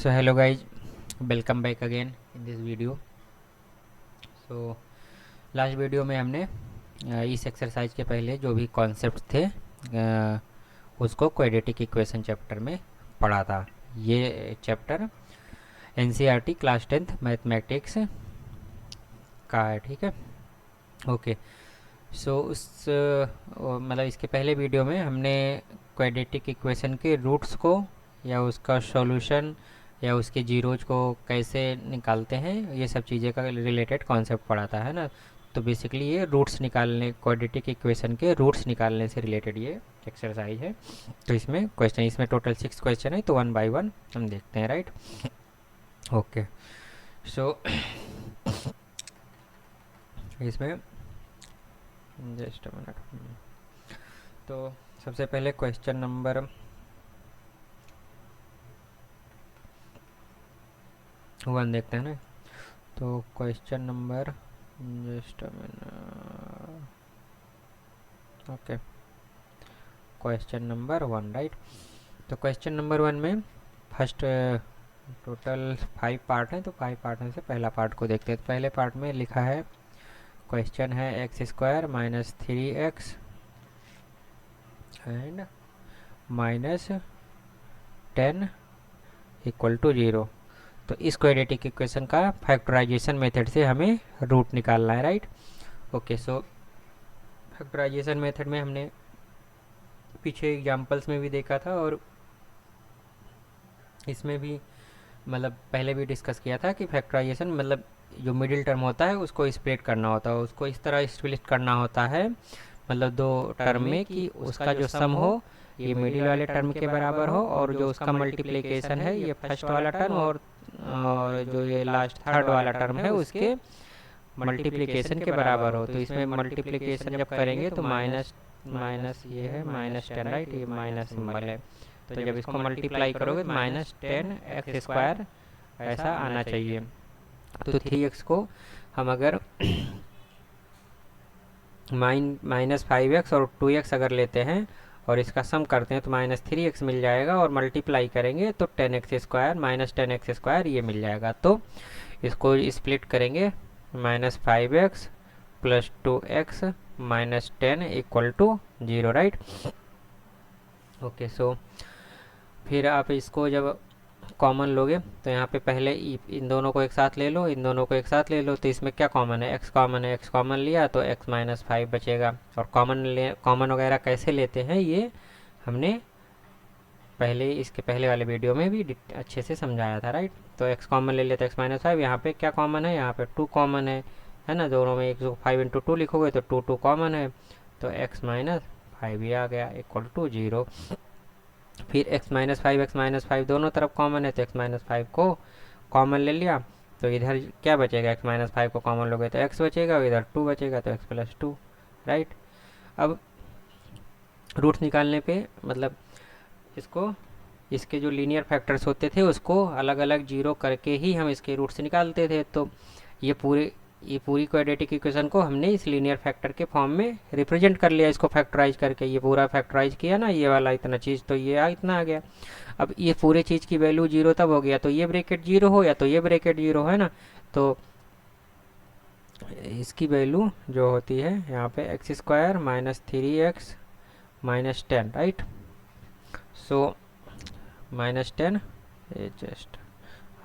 So hello guys, welcome back again in this video. So last video में हमने इस exercise के पहले जो भी कॉन्सेप्ट थे उसको क्वाड्रेटिक इक्वेशन चैप्टर में पढ़ा था। ये chapter NCERT class 10th mathematics का है, ठीक है। ओके, सो उस मतलब इसके पहले वीडियो में हमने क्वाड्रेटिक इक्वेशन के रूट्स को या उसका सॉल्यूशन या उसके जीरोज को कैसे निकालते हैं, ये सब चीज़ें का रिलेटेड कॉन्सेप्ट पढ़ा था, है ना। तो बेसिकली ये रूट्स निकालने, क्वाड्रेटिक इक्वेशन के रूट्स निकालने से रिलेटेड ये एक्सरसाइज है। तो इसमें क्वेश्चन, इसमें टोटल 6 क्वेश्चन है, तो 1 बाय 1 हम देखते हैं, राइट। ओके, सो इसमें जस्ट अ मिनट। तो सबसे पहले क्वेश्चन नंबर 1 देखते हैं ना। तो question number just a minute. Okay, question number 1, right. तो क्वेश्चन नंबर 1 में फर्स्ट टोटल 5 पार्ट हैं, तो 5 पार्ट में से पहला पार्ट को देखते हैं। तो पहले पार्ट में लिखा है, क्वेश्चन है x square minus 3x and minus 10 equal to 0। तो इस क्वाड्रेटिक इक्वेशन का फैक्टराइजेशन मेथड से हमें रूट निकालना है, right. Okay, so factorization method में हमने पीछे एग्जांपल्स में भी देखा था और इसमें भी मतलब पहले भी डिस्कस किया था कि फैक्टराइजेशन मतलब जो मिडिल टर्म होता है उसको स्प्लिट करना होता है, उसको इस तरह स्प्लिट करना होता है, मतलब दो टर्म में कि उसका जो सम हो ये मिडिल वाले टर्म के बराबर हो और जो उसका मल्टीप्लिकेशन है ये फर्स्ट वाला टर्म और जो ये लास्ट थर्ड वाला टर्म है उसके मल्टीप्लिकेशन के बराबर हो। तो इसमें मल्टीप्लिकेशन जब करेंगे तो माइनस माइनस ये है -10, राइट, ये माइनस सिंबल है। तो जब इसको मल्टीप्लाई करोगे तो -10x² ऐसा आना चाहिए। तो 3x को हम अगर -5x और 2x अगर लेते हैं और इसका सम करते हैं तो -3x मिल जाएगा और मल्टीप्लाई करेंगे तो 10x² -10x² ये मिल जाएगा। तो इसको स्प्लिट करेंगे, -5x plus 2x minus 10 equal to 0, right. Okay, so फिर आप इसको जब कॉमन लोगे तो यहाँ पे पहले इन दोनों को एक साथ ले लो, इन दोनों को एक साथ ले लो। तो इसमें क्या कॉमन है, x कॉमन है, x कॉमन लिया तो x -5 बचेगा। और कॉमन वगैरह कैसे लेते हैं ये हमने पहले इसके पहले वाले वीडियो में भी अच्छे से समझाया था, राइट। तो x कॉमन ले लेते x -5। यहाँ पे क्या कॉमन है, यहाँ पे 2 कॉमन है ना। दोनों में 5 इंटू 2 लिखोगे तो 2 कॉमन है, तो x -5 ही आ गया इक्वल टू 0। फिर x -5 दोनों तरफ कॉमन है तो x -5 को कॉमन ले लिया तो इधर क्या बचेगा, x -5 को कॉमन लोगे तो x बचेगा और इधर 2 बचेगा तो x + 2, राइट। अब रूट्स निकालने पे मतलब इसको इसके जो लीनियर फैक्टर्स होते थे उसको अलग अलग जीरो करके ही हम इसके रूट्स निकालते थे। तो ये पूरी क्वाड्रेटिक इक्वेशन को हमने इस लीनियर फैक्टर के फॉर्म में रिप्रेजेंट कर लिया, इसको फैक्टराइज करके। ये पूरा फैक्टराइज किया ना, ये वाला इतना चीज़, तो ये इतना आ गया। अब ये पूरे चीज़ की वैल्यू 0 तब हो गया तो ये ब्रैकेट 0 हो या तो ये ब्रैकेट 0 है ना। तो इसकी वैल्यू जो होती है यहाँ पे x² -3x -10, right. So -10 just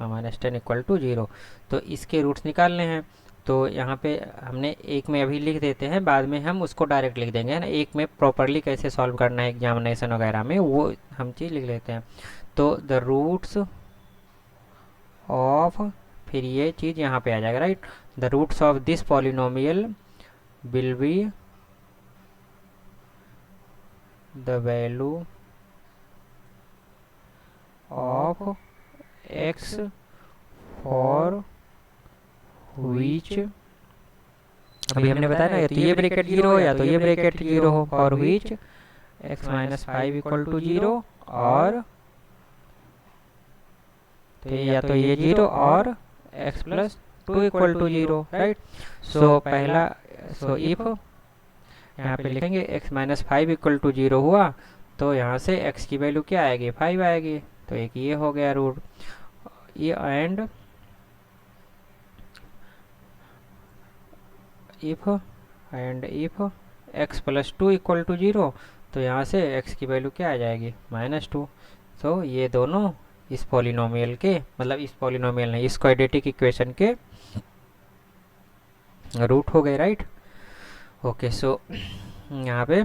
-10 equal to 0। तो इसके रूट्स निकालने हैं। तो यहाँ पे हमने एक में अभी लिख देते हैं, बाद में हम उसको डायरेक्ट लिख देंगे, है ना। एक में प्रॉपरली कैसे सॉल्व करना है एग्जामिनेशन वगैरह में वो हम चीज़ लिख लेते हैं। तो द रूट्स ऑफ, फिर ये चीज़ यहाँ पे आ जाएगा, right. The roots of this polynomial will be the value of x for which, अभी हमने बताया ना, या तो ये ब्रैकेट 0 हो या तो ये ब्रैकेट 0 हो, for which x -5 equal to 0 और तो या तो ये 0 और x + 2 इक्वल टू 0, राइट। सो पहला, सो इफ यहाँ पे लिखेंगे x -5 इक्वल टू 0 हुआ तो यहाँ से x की वैल्यू क्या आएगी, 5 आएगी। तो एक ये हो गया रूट। ये and if x plus 2 equal to 0, तो यहाँ से x की वैल्यू क्या आ जाएगी, -2। तो ये दोनों इस पॉलिनोमियल के, मतलब इस पॉलिनोमियल नहीं, इस क्वाड्रेटिक इक्वेशन के रूट हो गए, राइट। ओके, सो यहाँ पे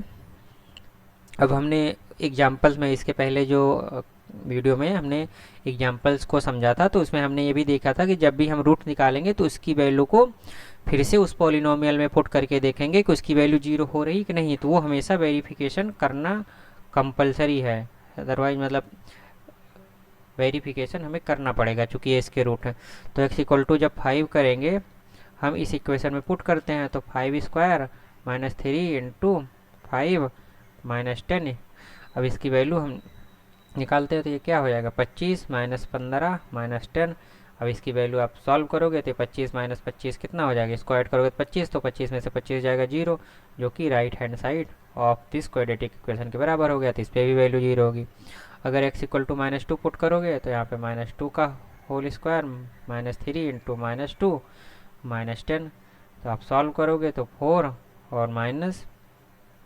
अब हमने एग्जाम्पल्स में, इसके पहले जो वीडियो में हमने एग्जाम्पल्स को समझा था, तो उसमें हमने ये भी देखा था कि जब भी हम रूट निकालेंगे तो उसकी वैल्यू को फिर से उस पॉलिनोमियल में पुट करके देखेंगे कि उसकी वैल्यू 0 हो रही कि नहीं। तो वो हमेशा वेरिफिकेशन करना कंपलसरी है, अदरवाइज मतलब वेरिफिकेशन हमें करना पड़ेगा चूँकि ये इसके रूट है। तो एक्स इक्वल टू जब 5 करेंगे हम इस इक्वेशन में पुट करते हैं, तो 5 स्क्वायर -3 इंटू 5 -10। अब इसकी वैल्यू हम निकालते हैं तो ये क्या हो जाएगा, 25 -15 -10। अब इसकी वैल्यू आप सॉल्व करोगे तो 25 - 25 कितना हो जाएगा, इसको ऐड करोगे तो 25, तो 25 में से 25 जाएगा 0, जो कि right hand side of this quadratic equation के बराबर हो गया। तो इस पर भी वैल्यू 0 होगी। अगर x इक्वल टू -2 पुट करोगे तो यहाँ पे -2 का होल स्क्वायर -3 इंटू -2 -10। तो आप सॉल्व करोगे तो 4 और माइनस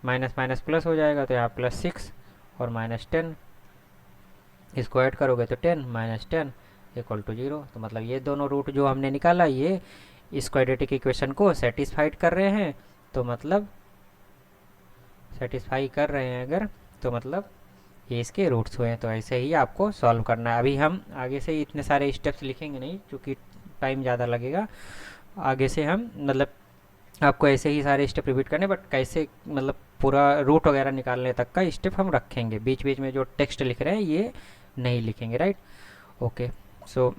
माइनस माइनस प्लस हो जाएगा, तो यहाँ +6 और -10, इसको ऐड करोगे तो 10 -10 इक्वल टू 0। तो मतलब ये दोनों रूट जो हमने निकाला ये इस क्वाड्रेटिक इक्वेशन को सेटिस्फाइड कर रहे हैं। तो मतलब सेटिस्फाई कर रहे हैं अगर, तो मतलब ये इसके रूट्स हुए हैं। तो ऐसे ही आपको सॉल्व करना है। अभी हम आगे से इतने सारे स्टेप्स लिखेंगे नहीं क्योंकि टाइम ज़्यादा लगेगा। आगे से हम मतलब आपको ऐसे ही सारे स्टेप रिपीट करने, बट कैसे मतलब पूरा रूट वगैरह निकालने तक का स्टेप हम रखेंगे। बीच बीच में जो टेक्स्ट लिख रहे हैं ये नहीं लिखेंगे, right. Okay, so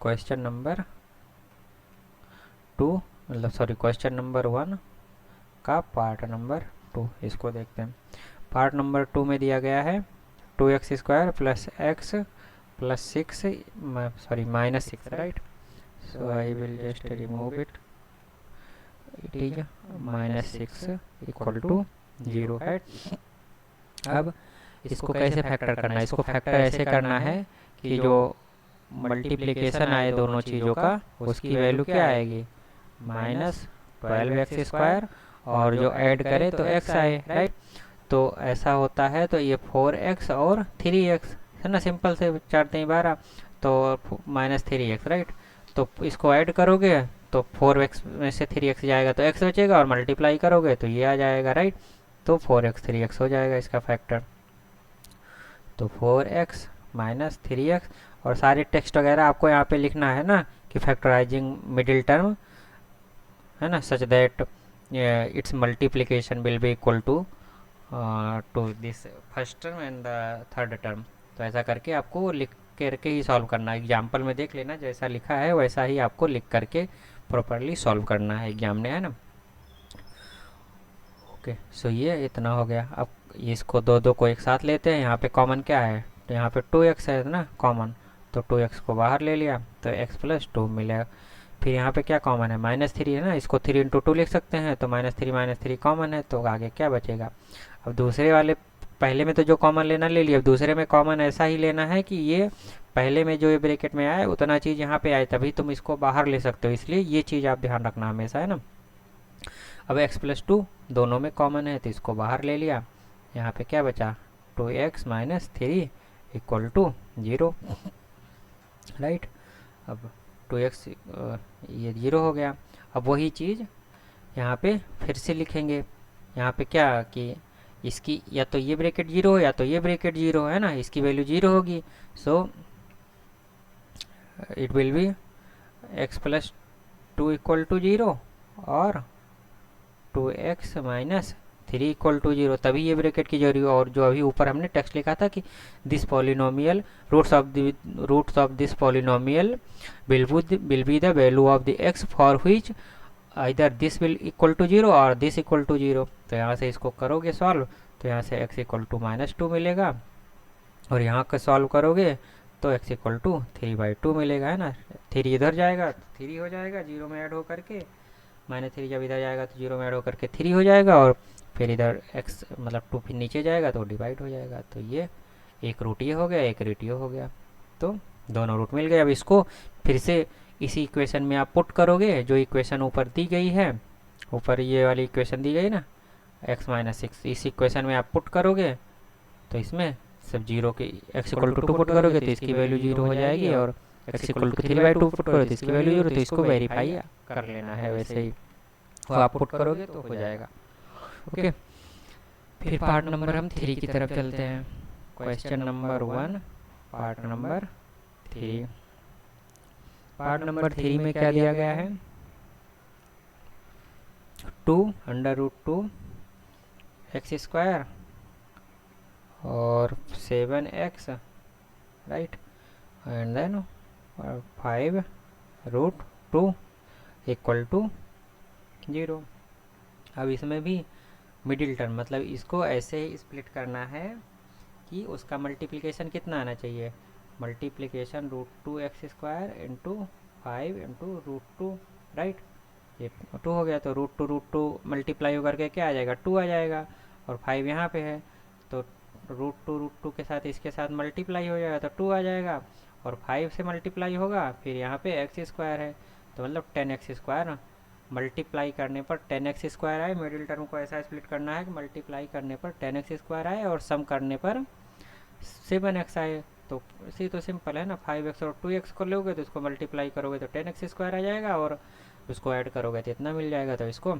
question number 2, मतलब सॉरी क्वेश्चन नंबर 1 का पार्ट नंबर 2 इसको देखते हैं। पार्ट नंबर 2 में दिया गया है 2x² plus x plus 6 sorry -6, right. So I will just remove it is -6 equal to 0 है। अब इसको कैसे फैक्टर करना है, इसको फैक्टर ऐसे करना है कि जो मल्टीप्लिकेशन आए दोनों चीज़ों का उसकी वैल्यू क्या आएगी, -12x², और जो ऐड करे तो x आए, राइट। तो ऐसा होता है। तो ये 4x और 3x है ना, सिंपल से 4 3 12, तो -3x, राइट। तो इसको ऐड करोगे तो 4x में से 3x जाएगा तो x बचेगा, और मल्टीप्लाई करोगे तो ये आ जाएगा, राइट। तो 4x 3x हो जाएगा इसका फैक्टर। तो 4x - 3x, और सारे टेक्स्ट वगैरह आपको यहाँ पे लिखना है ना कि फैक्टराइजिंग मिडिल टर्म है ना, such that its multiplication will be equal to this first term and the third term. तो ऐसा करके आपको लिख करके ही सॉल्व करना है। एग्जाम्पल में देख लेना जैसा लिखा है वैसा ही आपको लिख करके प्रॉपरली सॉल्व करना है एग्जाम में, है ना। ओके, सो ये इतना हो गया। अब इसको दो को एक साथ लेते हैं। यहाँ पे कॉमन क्या है, तो यहाँ पे 2x है ना कॉमन, तो 2x को बाहर ले लिया तो x + 2 मिलेगा। फिर यहाँ पे क्या कॉमन है, -3 है ना, इसको 3 × 2 लिख सकते हैं। तो -3 कॉमन है, तो आगे क्या बचेगा। अब दूसरे वाले पहले में तो जो कॉमन लेना ले लिया, अब दूसरे में कॉमन ऐसा ही लेना है कि ये पहले में जो ये ब्रैकेट में आए उतना चीज़ यहाँ पे आए, तभी तुम इसको बाहर ले सकते हो। इसलिए ये चीज़ आप ध्यान रखना हमेशा, है ना। अब x + 2 दोनों में कॉमन है तो इसको बाहर ले लिया। यहाँ पे क्या बचा, 2x - 3 इक्वल टू 0, राइट। अब 2x ये 0 हो गया। अब वही चीज़ यहाँ पे फिर से लिखेंगे। यहाँ पे क्या कि इसकी या तो ये ब्रैकेट 0 हो या तो ये ब्रैकेट 0 है ना, इसकी वैल्यू 0 होगी। So it will be x + 2 equal to 0 और 2x - 3 इक्वल टू 0, तभी ये ब्रैकेट की जरूरी। और जो अभी ऊपर हमने टेक्स्ट लिखा था कि this polynomial roots of this polynomial will be the value of the x for which इधर दिस विल इक्वल टू 0 और दिस इक्वल टू 0। तो यहाँ से इसको करोगे सॉल्व तो यहाँ से x इक्वल टू -2 मिलेगा, और यहाँ का सॉल्व करोगे तो x इक्वल टू 3/2 मिलेगा, है ना। 3 इधर जाएगा तो 3 हो जाएगा 0 में ऐड हो करके, -3 जब इधर जाएगा तो 0 में ऐड हो करके 3 हो जाएगा, और फिर इधर x मतलब 2 फिर नीचे जाएगा तो डिवाइड हो जाएगा। तो ये एक रूट ये हो गया, एक रूट ये हो गया। तो दोनों रूट मिल गए। अब इसको फिर से इसी इक्वेशन में आप पुट करोगे, जो इक्वेशन ऊपर दी गई है, ऊपर ये वाली इक्वेशन दी गई ना x-6, इस इक्वेशन में आप पुट करोगे तो इसमें सब जीरो के x=2 पुट करोगे तो इसकी वैल्यू जीरो हो जाएगी, और x=3/2 पुट करोगे तो इसकी वैल्यू जीरो। तो इसको वेरीफाई कर लेना है, वैसे ही वो आप पुट करोगे तो हो जाएगा। ओके, फिर पार्ट नंबर हम 3 की तरफ चलते हैं। Question number 1, part number 3। Part number 3 में क्या दिया गया है, 2√2 x² और 7x, राइट, एंड देन 5√2 = 0। अब इसमें भी मिडिल टर्म, मतलब इसको ऐसे ही स्प्लिट करना है कि उसका मल्टीप्लिकेशन कितना आना चाहिए, multiplication √2x² into 5 into √2, right. ये 2 हो गया तो √2 मल्टीप्लाई होकर के क्या आ जाएगा, 2 आ जाएगा, और 5 यहाँ पे है तो √2 के साथ इसके साथ मल्टीप्लाई हो जाएगा तो 2 आ जाएगा, और 5 से मल्टीप्लाई होगा, फिर यहाँ पे x² है तो मतलब 10x²। मल्टीप्लाई करने पर 10x² आए, मिडिल टर्म को ऐसा स्प्लिट करना है कि मल्टीप्लाई करने पर 10x² आए और सम करने पर 7x आए। तो इसी तो सिंपल है ना, 5x और 2x को लोगे तो इसको मल्टीप्लाई करोगे तो 10x² आ जाएगा, और उसको ऐड करोगे तो इतना मिल जाएगा। तो इसको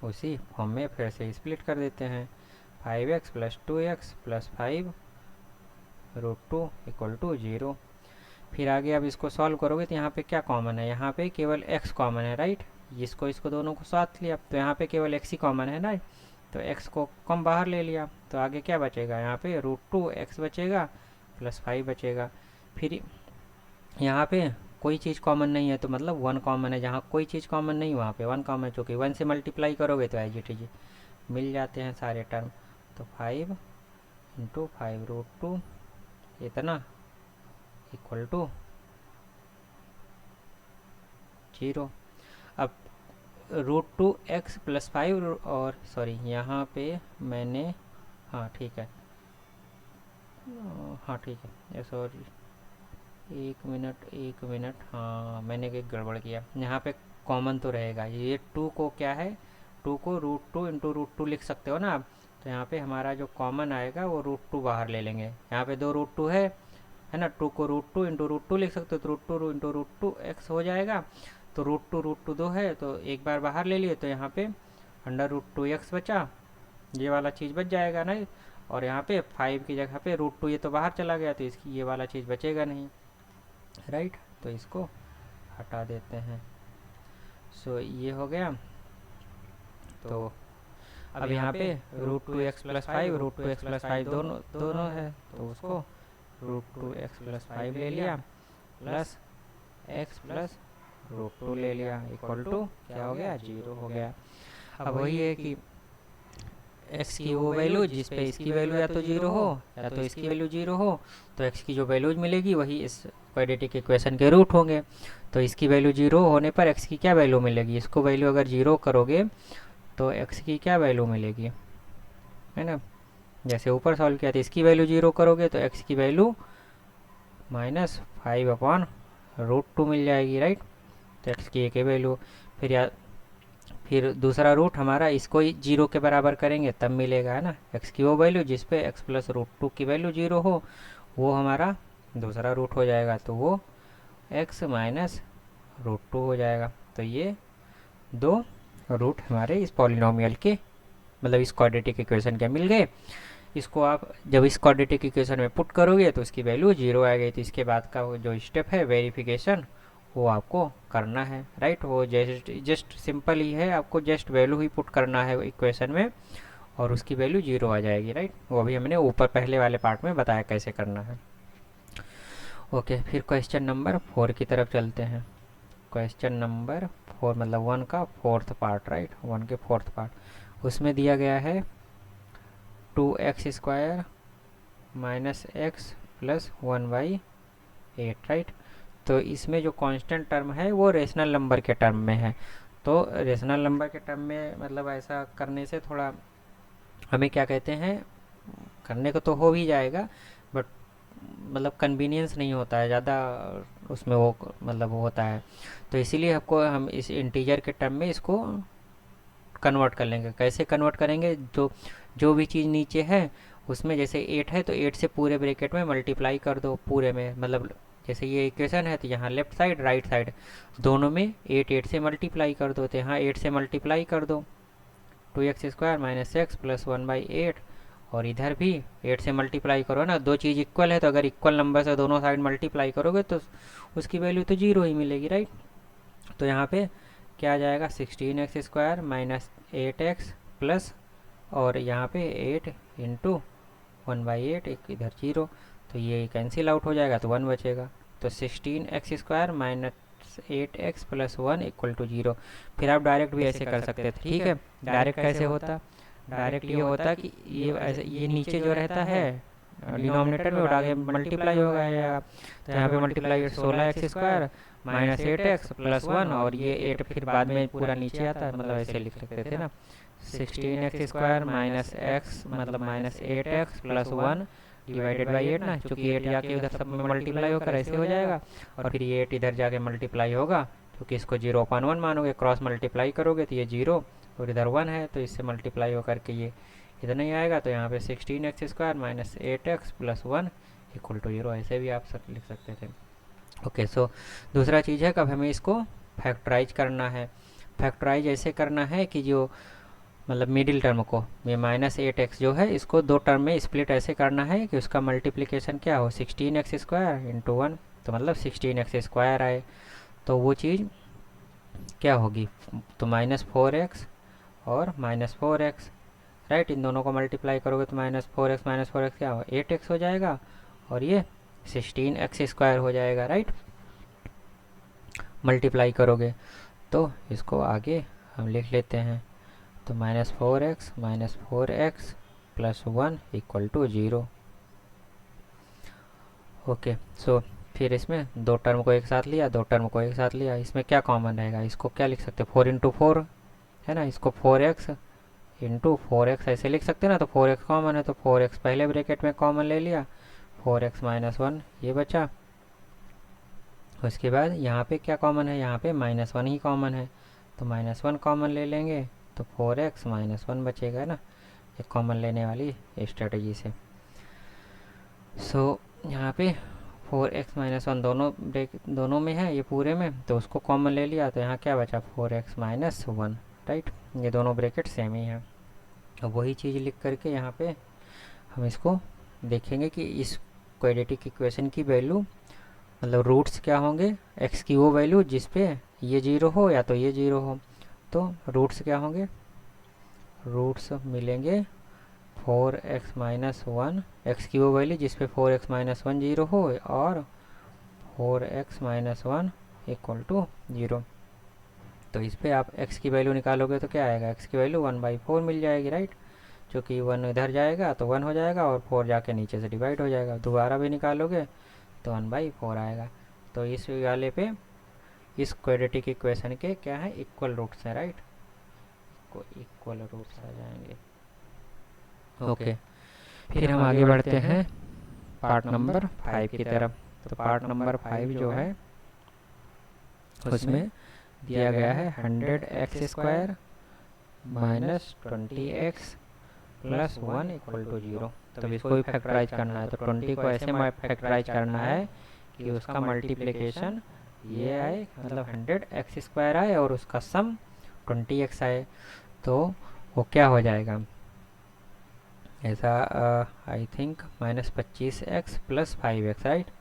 उसी फॉर्म में फिर से स्प्लिट कर देते हैं, 5x + 2x + 5√2 = 0। फिर आगे अब इसको सॉल्व करोगे तो यहाँ पे क्या कॉमन है, यहाँ पे केवल x कॉमन है, राइट। इसको दोनों को साथ लिया तो यहाँ पे केवल x ही कॉमन है ना, तो x को कम बाहर ले लिया तो आगे क्या बचेगा, यहाँ पे √2x बचेगा + 5 बचेगा। फिर यहाँ पे कोई चीज़ कॉमन नहीं है तो मतलब 1 कॉमन है, जहाँ कोई चीज़ कॉमन नहीं वहाँ पे 1 कॉमन है, चूँकि 1 से मल्टीप्लाई करोगे तो एज इट इज मिल जाते हैं सारे टर्म। तो 5 × 5√2 इतना = 0। अब √2x + 5, और सॉरी यहाँ पे मैंने, हाँ ठीक है, हाँ ठीक है, सॉरी, एक मिनट, हाँ मैंने एक गड़बड़ किया, यहाँ पे कॉमन तो रहेगा, ये 2 को क्या है, 2 को √2 × √2 लिख सकते हो ना आप। तो यहाँ पे हमारा जो कॉमन आएगा वो √2 बाहर ले लेंगे, यहाँ पे 2 √2 है ना, 2 को √2 × √2 लिख सकते हो तो √2 × √2 x हो जाएगा। तो √2 2 है तो एक बार बाहर ले लिए तो यहाँ पे √2x बचा, ये वाला चीज़ बच जाएगा ना, और यहाँ पे 5 की जगह पे √2 ये तो बाहर चला गया तो इसकी ये वाला चीज़ बचेगा नहीं, राइट। तो इसको हटा देते हैं। सो ये हो गया। तो अब यहाँ पे √2x + 5, √2x + 5 दोनों है तो उसको √2x + 5 ले लिया प्लस x + √2 ले लिया = क्या हो गया, 0 हो गया। अब वही है कि x की वो वैल्यू जिस पे इसकी वैल्यू या तो 0 हो या तो इसकी वैल्यू 0 हो, तो x की जो वैल्यूज मिलेगी वही इस क्वाड्रेटिक इक्वेशन के रूट होंगे। तो इसकी वैल्यू 0 होने पर x की क्या वैल्यू मिलेगी, इसको वैल्यू अगर 0 करोगे तो x की क्या वैल्यू मिलेगी, है ना। जैसे ऊपर सॉल्व किया था, इसकी वैल्यू 0 करोगे तो x की वैल्यू -5/√2 मिल जाएगी, राइट। तो x की एक वैल्यू, फिर दूसरा रूट हमारा इसको 0 के बराबर करेंगे तब मिलेगा, है ना। x की वो वैल्यू जिस पे x + √2 की वैल्यू 0 हो, वो हमारा दूसरा रूट हो जाएगा, तो वो x - √2 हो जाएगा। तो ये दो रूट हमारे इस पॉलिनोमियल के, मतलब इस क्वाड्रेटिक इक्वेशन के मिल गए। इसको आप जब इस क्वाड्रेटिक इक्वेशन में पुट करोगे तो इसकी वैल्यू 0 आ गई। तो इसके बाद का जो स्टेप है वेरिफिकेशन, वो आपको करना है, राइट। वो जस्ट सिंपल ही है, आपको जस्ट वैल्यू ही पुट करना है इक्वेशन में और उसकी वैल्यू 0 आ जाएगी, राइट। वो अभी हमने ऊपर पहले वाले पार्ट में बताया कैसे करना है। ओके, फिर क्वेश्चन नंबर 4 की तरफ चलते हैं। क्वेश्चन नंबर 4 मतलब 1 का 4th पार्ट, राइट, 1 के 4th पार्ट। उसमें दिया गया है 2x² - x + 1/8, राइट। तो इसमें जो कांस्टेंट टर्म है वो रेशनल नंबर के टर्म में है। तो रेशनल नंबर के टर्म में मतलब ऐसा करने से थोड़ा हमें क्या कहते हैं, करने को तो हो भी जाएगा, बट मतलब कन्वीनियंस नहीं होता है ज़्यादा, उसमें वो मतलब वो होता है। तो इसीलिए आपको हम इस इंटीजर के टर्म में इसको कन्वर्ट कर लेंगे। कैसे कन्वर्ट करेंगे, जो भी चीज़ नीचे है उसमें, जैसे 8 है तो 8 से पूरे ब्रैकेट में मल्टीप्लाई कर दो पूरे में, मतलब जैसे ये इक्वेशन है तो यहाँ लेफ्ट साइड राइट साइड दोनों में 8 8 से मल्टीप्लाई कर दो, तो यहाँ 8 से मल्टीप्लाई कर दो, 2x² माइनस एक्स प्लस 1/8, और इधर भी 8 से मल्टीप्लाई करो ना, दो चीज़ इक्वल है तो अगर इक्वल नंबर से दोनों साइड मल्टीप्लाई करोगे तो उसकी वैल्यू तो जीरो ही मिलेगी, राइट। तो यहाँ पे क्या आ जाएगा, 16x² माइनस 8x प्लस, और यहाँ पे 8 इंटू 1/8, एक इधर जीरो, तो ये कैंसिल आउट हो जाएगा तो 1 बचेगा। तो 16x² minus 8x plus 1 equal to 0। फिर आप डायरेक्ट भी ऐसे कर सकते थे, ठीक है। डायरेक्ट कैसे होता, डायरेक्ट ये होता कि ये ऐसे, ये नीचे जो रहता है डिनोमिनेटर में, और आगे मल्टीप्लाई होगा या, तो यहाँ पे multiply 16x² minus 8x plus 1, और ये 8 फिर बाद में पूरा नीचे आता है, मतलब ऐसे लिख सकते थे ना, 16x² माइनस एक्स मतलब minus 8x plus 1 divided by 8 ना, चूँकि 8 जाके उधर सब में मल्टीप्लाई होकर ऐसे हो जाएगा, और फिर ये 8 इधर जाके मल्टीप्लाई होगा, क्योंकि इसको 0/1 मानोगे, क्रॉस मल्टीप्लाई करोगे तो ये 0 और इधर 1 है, तो इससे मल्टीप्लाई होकर के ये इधर नहीं आएगा, तो यहाँ पे 16x² minus 8x plus 1 equal to 0, ऐसे भी आप सब लिख सकते थे। ओके, सो दूसरा चीज़ है कब हमें इसको फैक्टराइज करना है। फैक्टराइज ऐसे करना है कि जो मतलब मिडिल टर्म को, ये -8x जो है इसको दो टर्म में स्प्लिट ऐसे करना है कि उसका मल्टीप्लिकेशन क्या हो, 16x² इंटू 1, तो मतलब 16x² आए, तो वो चीज़ क्या होगी, तो -4x और -4x, राइट। इन दोनों को मल्टीप्लाई करोगे तो -4x क्या हो, 8x हो जाएगा, और ये 16x² हो जाएगा, राइट। मल्टीप्लाई करोगे तो इसको आगे हम लिख लेते हैं, तो -4x plus 1 equal to 0। Okay, so फिर इसमें दो टर्म को एक साथ लिया, दो टर्म को एक साथ लिया, इसमें क्या कॉमन रहेगा, इसको क्या लिख सकते हैं, 4 इंटू 4 है ना, इसको 4x इंटू 4x ऐसे लिख सकते हैं ना, तो 4x कॉमन है तो 4x पहले ब्रैकेट में कॉमन ले लिया, 4x माइनस 1 ये बचा। उसके बाद यहाँ पे क्या कॉमन है, यहाँ पे -1 ही कॉमन है, तो -1 कॉमन ले लेंगे तो 4x माइनस 1 बचेगा ना, ये कॉमन लेने वाली स्ट्रेटजी से। सो यहाँ पे 4x माइनस 1 दोनों में है, ये पूरे में, तो उसको कॉमन ले लिया, तो यहाँ क्या बचा 4x माइनस 1, राइट। ये दोनों ब्रैकेट सेम ही है। अब वही चीज़ लिख करके यहाँ पे हम इसको देखेंगे कि इस क्वाड्रेटिक इक्वेशन की वैल्यू मतलब रूट्स क्या होंगे, x की वो वैल्यू जिस पे ये 0 हो या तो ये 0 हो, तो रूट्स क्या होंगे, रूट्स मिलेंगे 4x माइनस 1, एक्स की वो वैल्यू जिस पे 4x माइनस 1 0 हो, और 4x माइनस 1 इक्वल टू 0। तो इस पे आप x की वैल्यू निकालोगे तो क्या आएगा, x की वैल्यू 1/4 मिल जाएगी, राइट। क्योंकि 1 इधर जाएगा तो 1 हो जाएगा, और 4 जाके नीचे से डिवाइड हो जाएगा, दोबारा भी निकालोगे तो 1/4 आएगा। तो इस वाले पे इस क्वाड्रेटिक इक्वेशन के क्या है, इक्वल रूट्स हैं, राइट, इक्वल रूट्स आ जाएंगे। ओके, फिर हम आगे बढ़ते हैं पार्ट नंबर 5 की तरफ। तो पार्ट नंबर 5 जो है उसमें दिया गया है 100x² minus 20x plus 1 equal to 0। तब इसको भी फैक्टराइज करना है, तो 20 को ऐसे फैक्टराइज करना है कि उसका मल्टीप्लिकेशन ये आए, मतलब 100x² आए और उसका सम 20x आए, तो वो क्या हो जाएगा ऐसा, I think -25x plus 5x, right.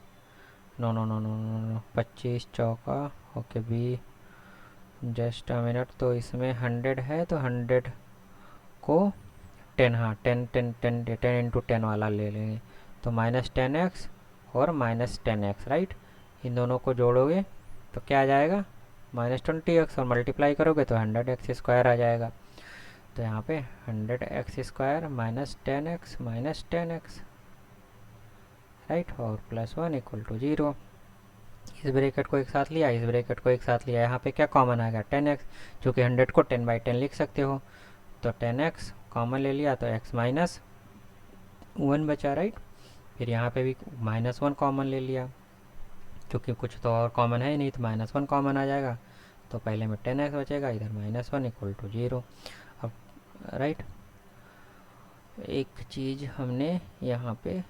No no no no no no 25 चौका, okay be just a minute, तो इसमें 100 है तो 100 को 10, हाँ 10 इंटू 10 वाला ले लेंगे, तो -10x और -10x, राइट। इन दोनों को जोड़ोगे तो क्या आ जाएगा, -20x, और मल्टीप्लाई करोगे तो 100x² आ जाएगा। तो यहाँ पे 100x² माइनस 10x, राइट, और प्लस 1 इक्वल टू 0। इस ब्रैकेट को एक साथ लिया, इस ब्रैकेट को एक साथ लिया, यहाँ पे क्या कॉमन आएगा 10x, जो कि 100 को 10/10 लिख सकते हो, तो 10x कॉमन ले लिया तो x माइनस 1 बचा, राइट। फिर यहाँ पे भी -1 कॉमन ले लिया, क्योंकि कुछ तो और कॉमन है नहीं, तो -1 कॉमन आ जाएगा। तो पहले में 10x बचेगा, इधर -1 = 0। अब राइट, एक चीज़ हमने यहाँ पे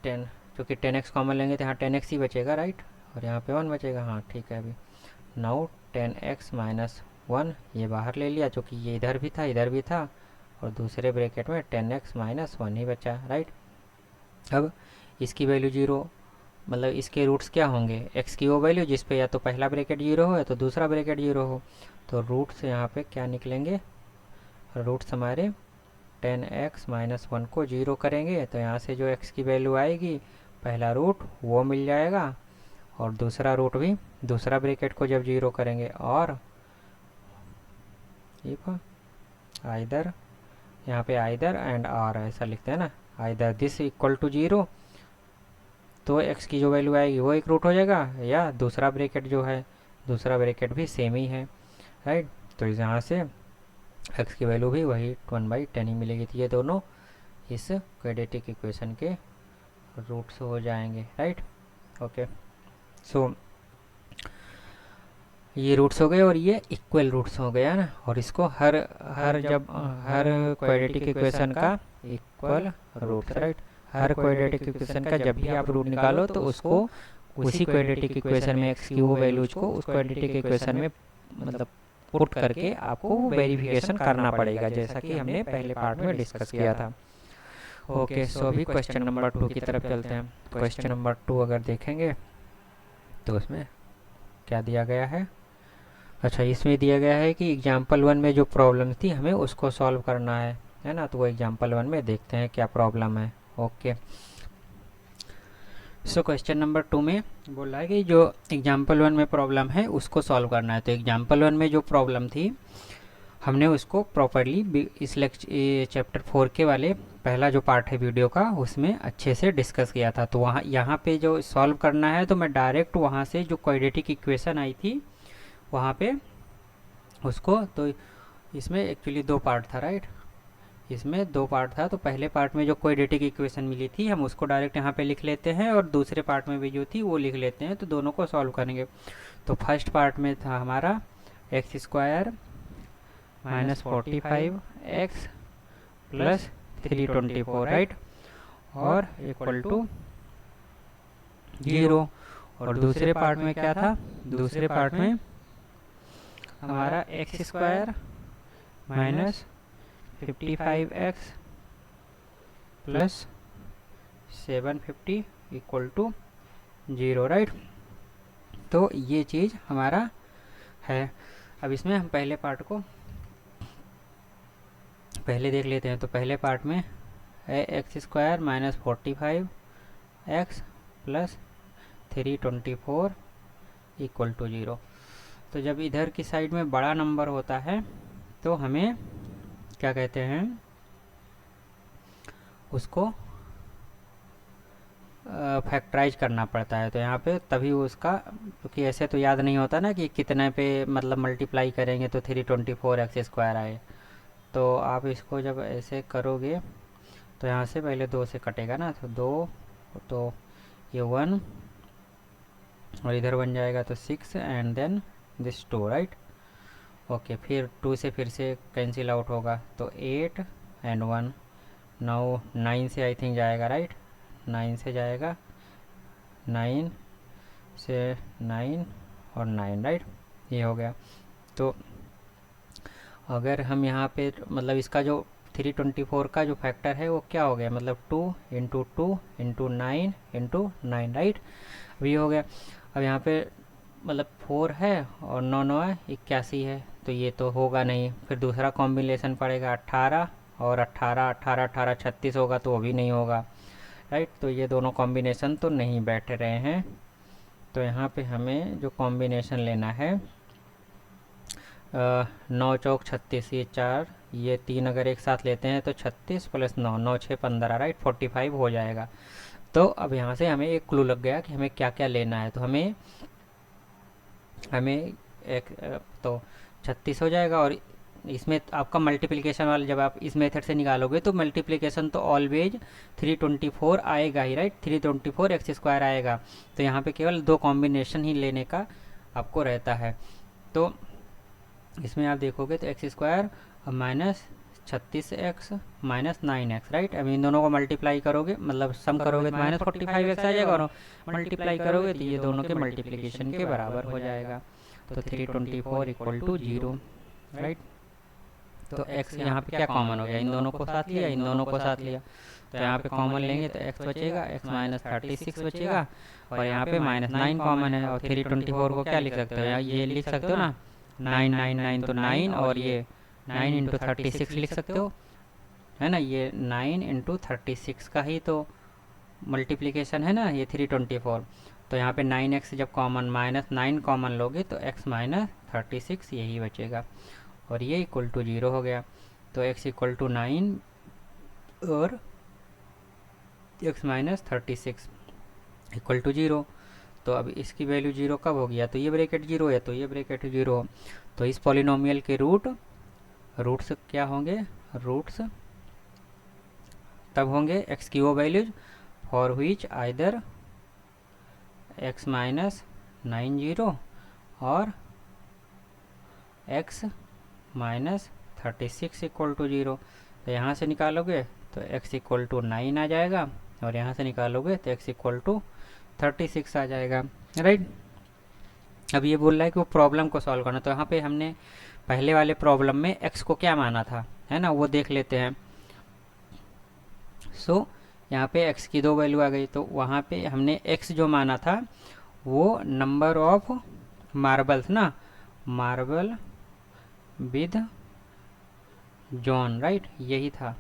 10, क्योंकि 10x कॉमन लेंगे तो यहाँ 10x ही बचेगा राइट, और यहाँ पे 1 बचेगा। हाँ ठीक है। अभी नाउ 10x - 1 ये बाहर ले लिया, क्योंकि ये इधर भी था इधर भी था, और दूसरे ब्रैकेट में 10x - 1 ही बचा राइट। अब इसकी वैल्यू 0, मतलब इसके रूट्स क्या होंगे, x की वो वैल्यू जिस पे या तो पहला ब्रैकेट 0 हो या तो दूसरा ब्रैकेट 0 हो। तो रूट्स यहाँ पे क्या निकलेंगे, रूट्स हमारे 10x - 1 को 0 करेंगे, तो यहाँ से जो x की वैल्यू आएगी, पहला रूट वो मिल जाएगा, और दूसरा रूट भी दूसरा ब्रैकेट को जब 0 करेंगे, और आइदर यहाँ पे आइदर एंड आर ऐसा लिखते हैं ना, आइदर दिस = 0, तो x की जो वैल्यू आएगी वो एक रूट हो जाएगा, या दूसरा ब्रैकेट जो है दूसरा ब्रैकेट भी सेम ही है राइट। तो यहाँ से x की वैल्यू भी वही 1/10 ही मिलेगी। तो ये दोनों इस क्वाड्रेटिक इक्वेशन के रूट्स हो जाएंगे राइट। ओके, सो ये रूट्स हो गए और ये इक्वल रूट्स हो गया ना, और इसको हर क्वाड्रेटिक इक्वेशन का इक्वल रूट राइट। हर क्वाड्रेटिक इक्वेशन का जब भी आप रूट निकालो तो उसको उसी क्वाड्रेटिक इक्वेशन में x की वो वैल्यूज को उस क्वाड्रेटिक इक्वेशन में मतलब पुट करके आपको वेरिफिकेशन करना पड़ेगा, जैसा कि हमने पहले पार्ट में डिस्कस किया था। ओके, सो अभी क्वेश्चन नंबर 2 की तरफ चलते हैं। क्वेश्चन नंबर 2 अगर देखेंगे तो उसमें क्या दिया गया है। अच्छा, इसमें दिया गया है कि एग्जाम्पल 1 में जो प्रॉब्लम थी हमें उसको सॉल्व करना है ना। तो वो एग्जाम्पल 1 में देखते हैं क्या प्रॉब्लम है। ओके, सो क्वेश्चन नंबर 2 में बोल रहा है कि जो एग्जाम्पल 1 में प्रॉब्लम है उसको सॉल्व करना है। तो एग्जाम्पल 1 में जो प्रॉब्लम थी हमने उसको प्रॉपरली इस चैप्टर 4 के वाले पहला जो पार्ट है वीडियो का उसमें अच्छे से डिस्कस किया था। तो वहाँ यहाँ पे जो सॉल्व करना है तो मैं डायरेक्ट वहाँ से जो क्वाड्रेटिक इक्वेशन आई थी वहाँ पे उसको, तो इसमें एक्चुअली 2 पार्ट था राइट, इसमें 2 पार्ट था। तो पहले पार्ट में जो क्वाड्रेटिक इक्वेशन मिली थी हम उसको डायरेक्ट यहाँ पे लिख लेते हैं, और दूसरे पार्ट में भी जो थी वो लिख लेते हैं, तो दोनों को सॉल्व करेंगे। तो फर्स्ट पार्ट में था हमारा x² - 45x + 324 राइट, और इक्वल टू 0। और दूसरे पार्ट में क्या था, दूसरे पार्ट में हमारा x² - 55x + 750 = 0 राइट। तो ये चीज़ हमारा है। अब इसमें हम पहले पार्ट को पहले देख लेते हैं। तो पहले पार्ट में x² - 45x + 324 = 0। तो जब इधर की साइड में बड़ा नंबर होता है तो हमें क्या कहते हैं, उसको फैक्टराइज करना पड़ता है। तो यहाँ पे तभी उसका, क्योंकि ऐसे तो याद नहीं होता ना कि कितने पे मतलब मल्टीप्लाई करेंगे तो 324x² आए। तो आप इसको जब ऐसे करोगे तो यहाँ से पहले 2 से कटेगा ना, तो 2, तो ये 1 और इधर बन जाएगा तो 6 and then this 2 right. Okay, फिर 2 से फिर से कैंसिल आउट होगा, तो 8 एंड 1, नाउ 9 से आई थिंक जाएगा राइट, 9 से जाएगा, 9 से 9 और 9 राइट, ये हो गया। तो अगर हम यहाँ पे मतलब इसका जो 324 का जो फैक्टर है वो क्या हो गया, मतलब 2 × 2 × 9 × 9 राइट, अब ये हो गया। अब यहाँ पे मतलब 4 है और 9 9 है 81 है, तो ये तो होगा नहीं। फिर दूसरा कॉम्बिनेशन पड़ेगा 18 और 18 18 18 36 होगा, तो वो भी नहीं होगा राइट। तो ये दोनों कॉम्बिनेशन तो नहीं बैठ रहे हैं। तो यहाँ पे हमें जो कॉम्बिनेशन लेना है 9 चौक 36, ये 4, ये 3 अगर एक साथ लेते हैं तो 36 + 9, 9 6 15 राइट, 45 हो जाएगा। तो अब यहाँ से हमें एक क्लू लग गया कि हमें क्या क्या लेना है। तो हमें एक तो 36 हो जाएगा, और इसमें आपका मल्टीप्लिकेशन वाला जब आप इस मेथड से निकालोगे तो मल्टीप्लिकेशन तो ऑलवेज 324 आएगा ही, राइट। 324 एक्स स्क्वायर आएगा। तो यहाँ पे केवल दो कॉम्बिनेशन ही लेने का आपको रहता है। तो इसमें आप देखोगे तो x square minus 36x minus 9x, right. अब इन दोनों को मल्टीप्लाई करोगे, मतलब सम करोगे तो माइनस 45x आ जाएगा, और मल्टीप्लाई करोगे तो ये दोनों के मल्टीप्लिकेशन के बराबर हो जाएगा। तो 324 इक्वल टू 0, राइट। तो x यहाँ पे क्या कॉमन हो गया, इन दोनों को साथ लिया, इन दोनों को साथ लिया, तो यहाँ पे कॉमन लेंगे तो x बचेगा, x माइनस 36 बचेगा, और यहाँ पे माइनस 9 कॉमन है। और 324 को क्या लिख सकते हो, ये लिख सकते हो ना, 9 तो 9, और ये 9 इंटू 36 लिख सकते हो, है ना। ये 9 इंटू 36 का ही तो मल्टीप्लिकेशन है ना, ये 324। तो यहाँ पे 9x जब कॉमन माइनस 9 कॉमन लोगे तो x माइनस 36 यही बचेगा, और ये इक्वल टू 0 हो गया। तो x इक्वल टू 9 और x माइनस 36 इक्वल टू 0। तो अब इसकी वैल्यू 0 कब हो गया, तो ये ब्रैकेट 0 है, तो ये ब्रैकेट 0। तो इस पॉलिनोमियल के रूट्स क्या होंगे, रूट्स तब होंगे x की वो values for which either x minus 9 0 और x माइनस 36 इक्वल टू 0। तो यहाँ से निकालोगे तो x इक्वल टू 9 आ जाएगा, और यहाँ से निकालोगे तो x इक्वल टू 36 आ जाएगा, राइट। अब ये बोल रहा है कि वो प्रॉब्लम को सॉल्व करना। तो यहाँ पे हमने पहले वाले प्रॉब्लम में x को क्या माना था, है ना, वो देख लेते हैं। सो यहाँ पे x की दो वैल्यू आ गई। तो वहाँ पे हमने x जो माना था वो नंबर ऑफ मार्बल्स ना, मार्बल विद जॉन, राइट, यही था।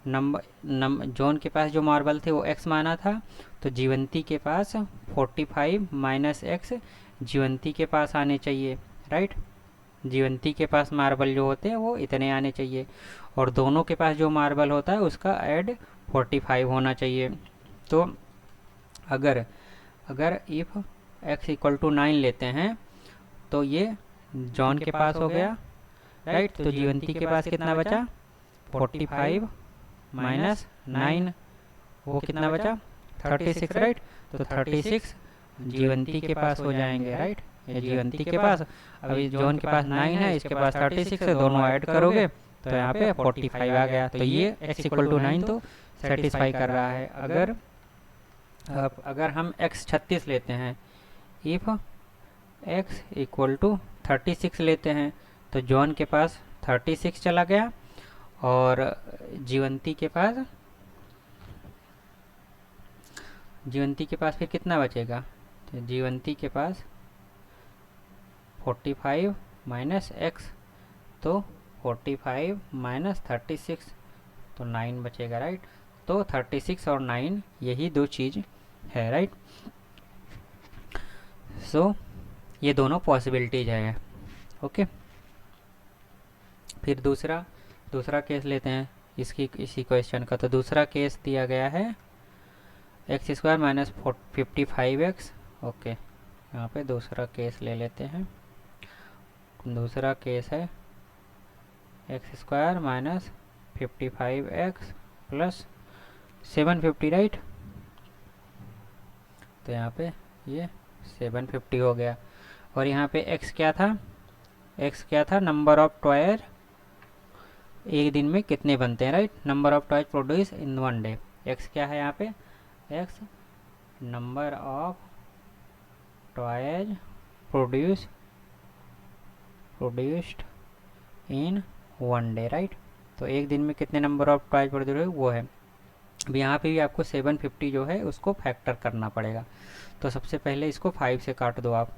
जॉन के पास जो मार्बल थे वो x माना था। तो जीवंती के पास 45 माइनस x जीवंती के पास आने चाहिए, राइट। जीवंती के पास मार्बल जो होते हैं वो इतने आने चाहिए, और दोनों के पास जो मार्बल होता है उसका ऐड 45 होना चाहिए। तो अगर इफ़ x इक्वल टू 9 लेते हैं तो ये जॉन के पास हो गया, राइट। तो जीवंती के पास कितना बचा, 45 माइनस 9, वो कितना बचा, 36, राइट। तो 36 जीवंती के पास हो जाएंगे, राइट, ये जीवंती के पास। अभी जॉन के पास 9 है, इसके पास 36 है, दोनों ऐड करोगे तो यहाँ पे 45 आ गया। तो ये x इक्वल टू 9 तो सेटिस्फाई कर रहा है। अगर हम x 36 लेते हैं, इफ x इक्वल टू 36 लेते हैं, तो जॉन के पास 36 चला गया, और जीवंती के पास फिर कितना बचेगा, तो जीवंती के पास 45 माइनस x, तो 45 माइनस 36 तो 9 बचेगा, राइट। तो 36 और 9 यही दो चीज़ है, राइट। सो ये दोनों पॉसिबिलिटीज है, ओके। फिर दूसरा केस लेते हैं इसी क्वेश्चन का। तो दूसरा केस दिया गया है x square minus 55x, okay. यहाँ पे दूसरा केस ले लेते हैं। दूसरा केस है x square minus 55x plus 750, right. तो यहाँ पे ये 750 हो गया, और यहाँ पे x क्या था, नंबर ऑफ टॉयज एक दिन में कितने बनते हैं, right. Number of toys produce in one day. x क्या है यहाँ पे, x number of toys produced in one day, right. तो एक दिन में कितने नंबर ऑफ टॉयज प्रोड्यूस हुए वो है। अब यहाँ पे भी आपको 750 जो है उसको फैक्टर करना पड़ेगा। तो सबसे पहले इसको 5 से काट दो आप।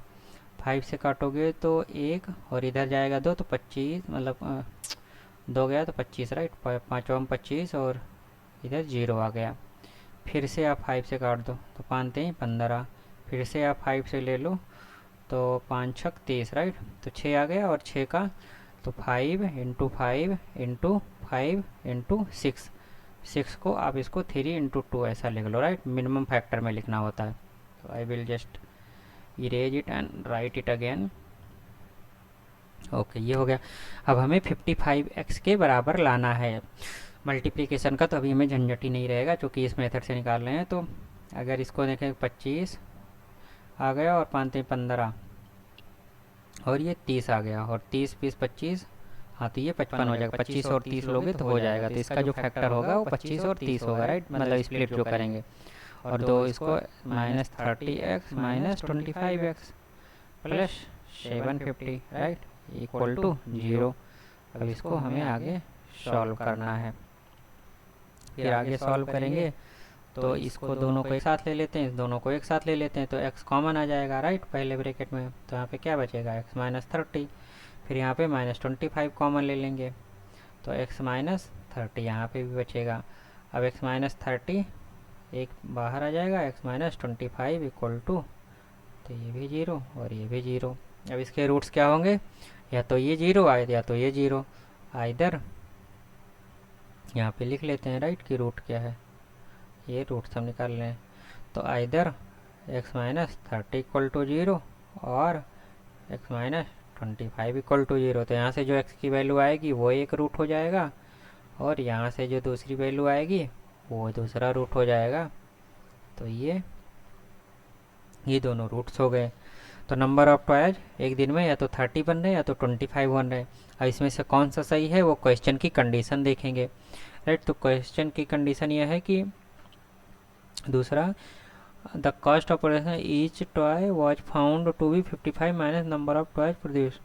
5 से काटोगे तो 1, और इधर जाएगा 2 तो 25, मतलब 2 गया तो 25, राइट। 5 25, और इधर 0 आ गया। फिर से आप 5 से काट दो तो 5 3 15। फिर से आप 5 से ले लो तो 5 6 30, राइट। तो 6 आ गया, और 6 का तो 5 इंटू 5 इंटू 5 इंटू 6 को आप इसको 3 इंटू 2 ऐसा लिख लो, राइट। मिनिमम फैक्टर में लिखना होता है। तो आई will just erase it and right it again, okay, ये हो गया। अब हमें 55x के बराबर लाना है मल्टीप्लिकेशन का, तो अभी हमें झंझट ही नहीं रहेगा क्योंकि इस मेथड से निकाल रहे हैं। तो अगर इसको देखें 25 आ गया और 5 15 और ये 30 आ गया, और 30 20 25, हाँ तो ये 55 हो जाएगा। 25 और 30 लोगे तो हो जाएगा। तो इसका जो फैक्टर होगा वो 25 और 30 होगा, राइट, मतलब स्प्लिट जो करेंगे। और दो इसको -30x -25x plus 750, right, equal to 0। अब इसको हमें आगे सॉल्व करना है। फिर आगे सॉल्व करेंगे तो इसको दोनों को एक साथ ले लेते हैं, इस दोनों को एक साथ ले लेते हैं, तो x कॉमन आ जाएगा, राइट, पहले ब्रैकेट में। तो यहाँ पे क्या बचेगा, x -30। फिर यहाँ पे -25 कॉमन ले लेंगे, तो x -30 यहाँ पे भी बचेगा। अब x -30 एक बाहर आ जाएगा, x -25 इक्वल टू, तो ये भी 0 और ये भी 0। अब इसके रूट्स क्या होंगे, या तो ये 0 आए या तो ये 0, आइदर यहाँ पे लिख लेते हैं, राइट, कि रूट क्या है, ये रूट सब निकाल लें। तो आइदर x -30 इक्वल टू 0 और x -25 इक्वल टू 0। तो यहाँ से जो x की वैल्यू आएगी वो एक रूट हो जाएगा, और यहाँ से जो दूसरी वैल्यू आएगी वो दूसरा रूट हो जाएगा। तो ये दोनों रूट्स हो गए। तो नंबर ऑफ टॉयज एक दिन में या तो 30 बन रहे हैं या तो 25 बन रहे हैं। अब इसमें से कौन सा सही है वो क्वेश्चन की कंडीशन देखेंगे, राइट। तो क्वेश्चन की कंडीशन यह है कि दूसरा, the cost of production each toy was found to be 55 minus number of toys produce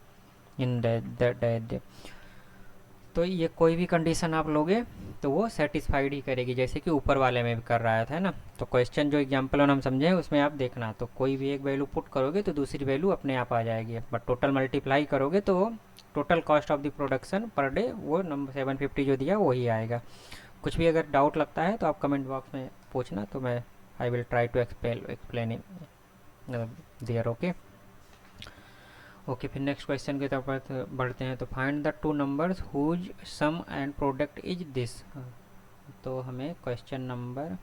in that. तो ये कोई भी कंडीशन आप लोगे तो वो सेटिस्फाइड ही करेगी, जैसे कि ऊपर वाले में भी कर रहा था, है ना। तो क्वेश्चन जो एग्जाम्पल हम समझे उसमें आप देखना, तो कोई भी एक वैल्यू पुट करोगे तो दूसरी वैल्यू अपने आप आ जाएगी, बट टोटल मल्टीप्लाई करोगे तो total cost of the production per day वो नंबर 750 जो दिया वही आएगा। कुछ भी अगर डाउट लगता है तो आप कमेंट बॉक्स में पूछना, तो मैं I will try to explain there. Okay, फिर नेक्स्ट क्वेश्चन की तरफ बढ़ते हैं। तो find the two numbers whose sum and product is this. तो हमें क्वेश्चन नंबर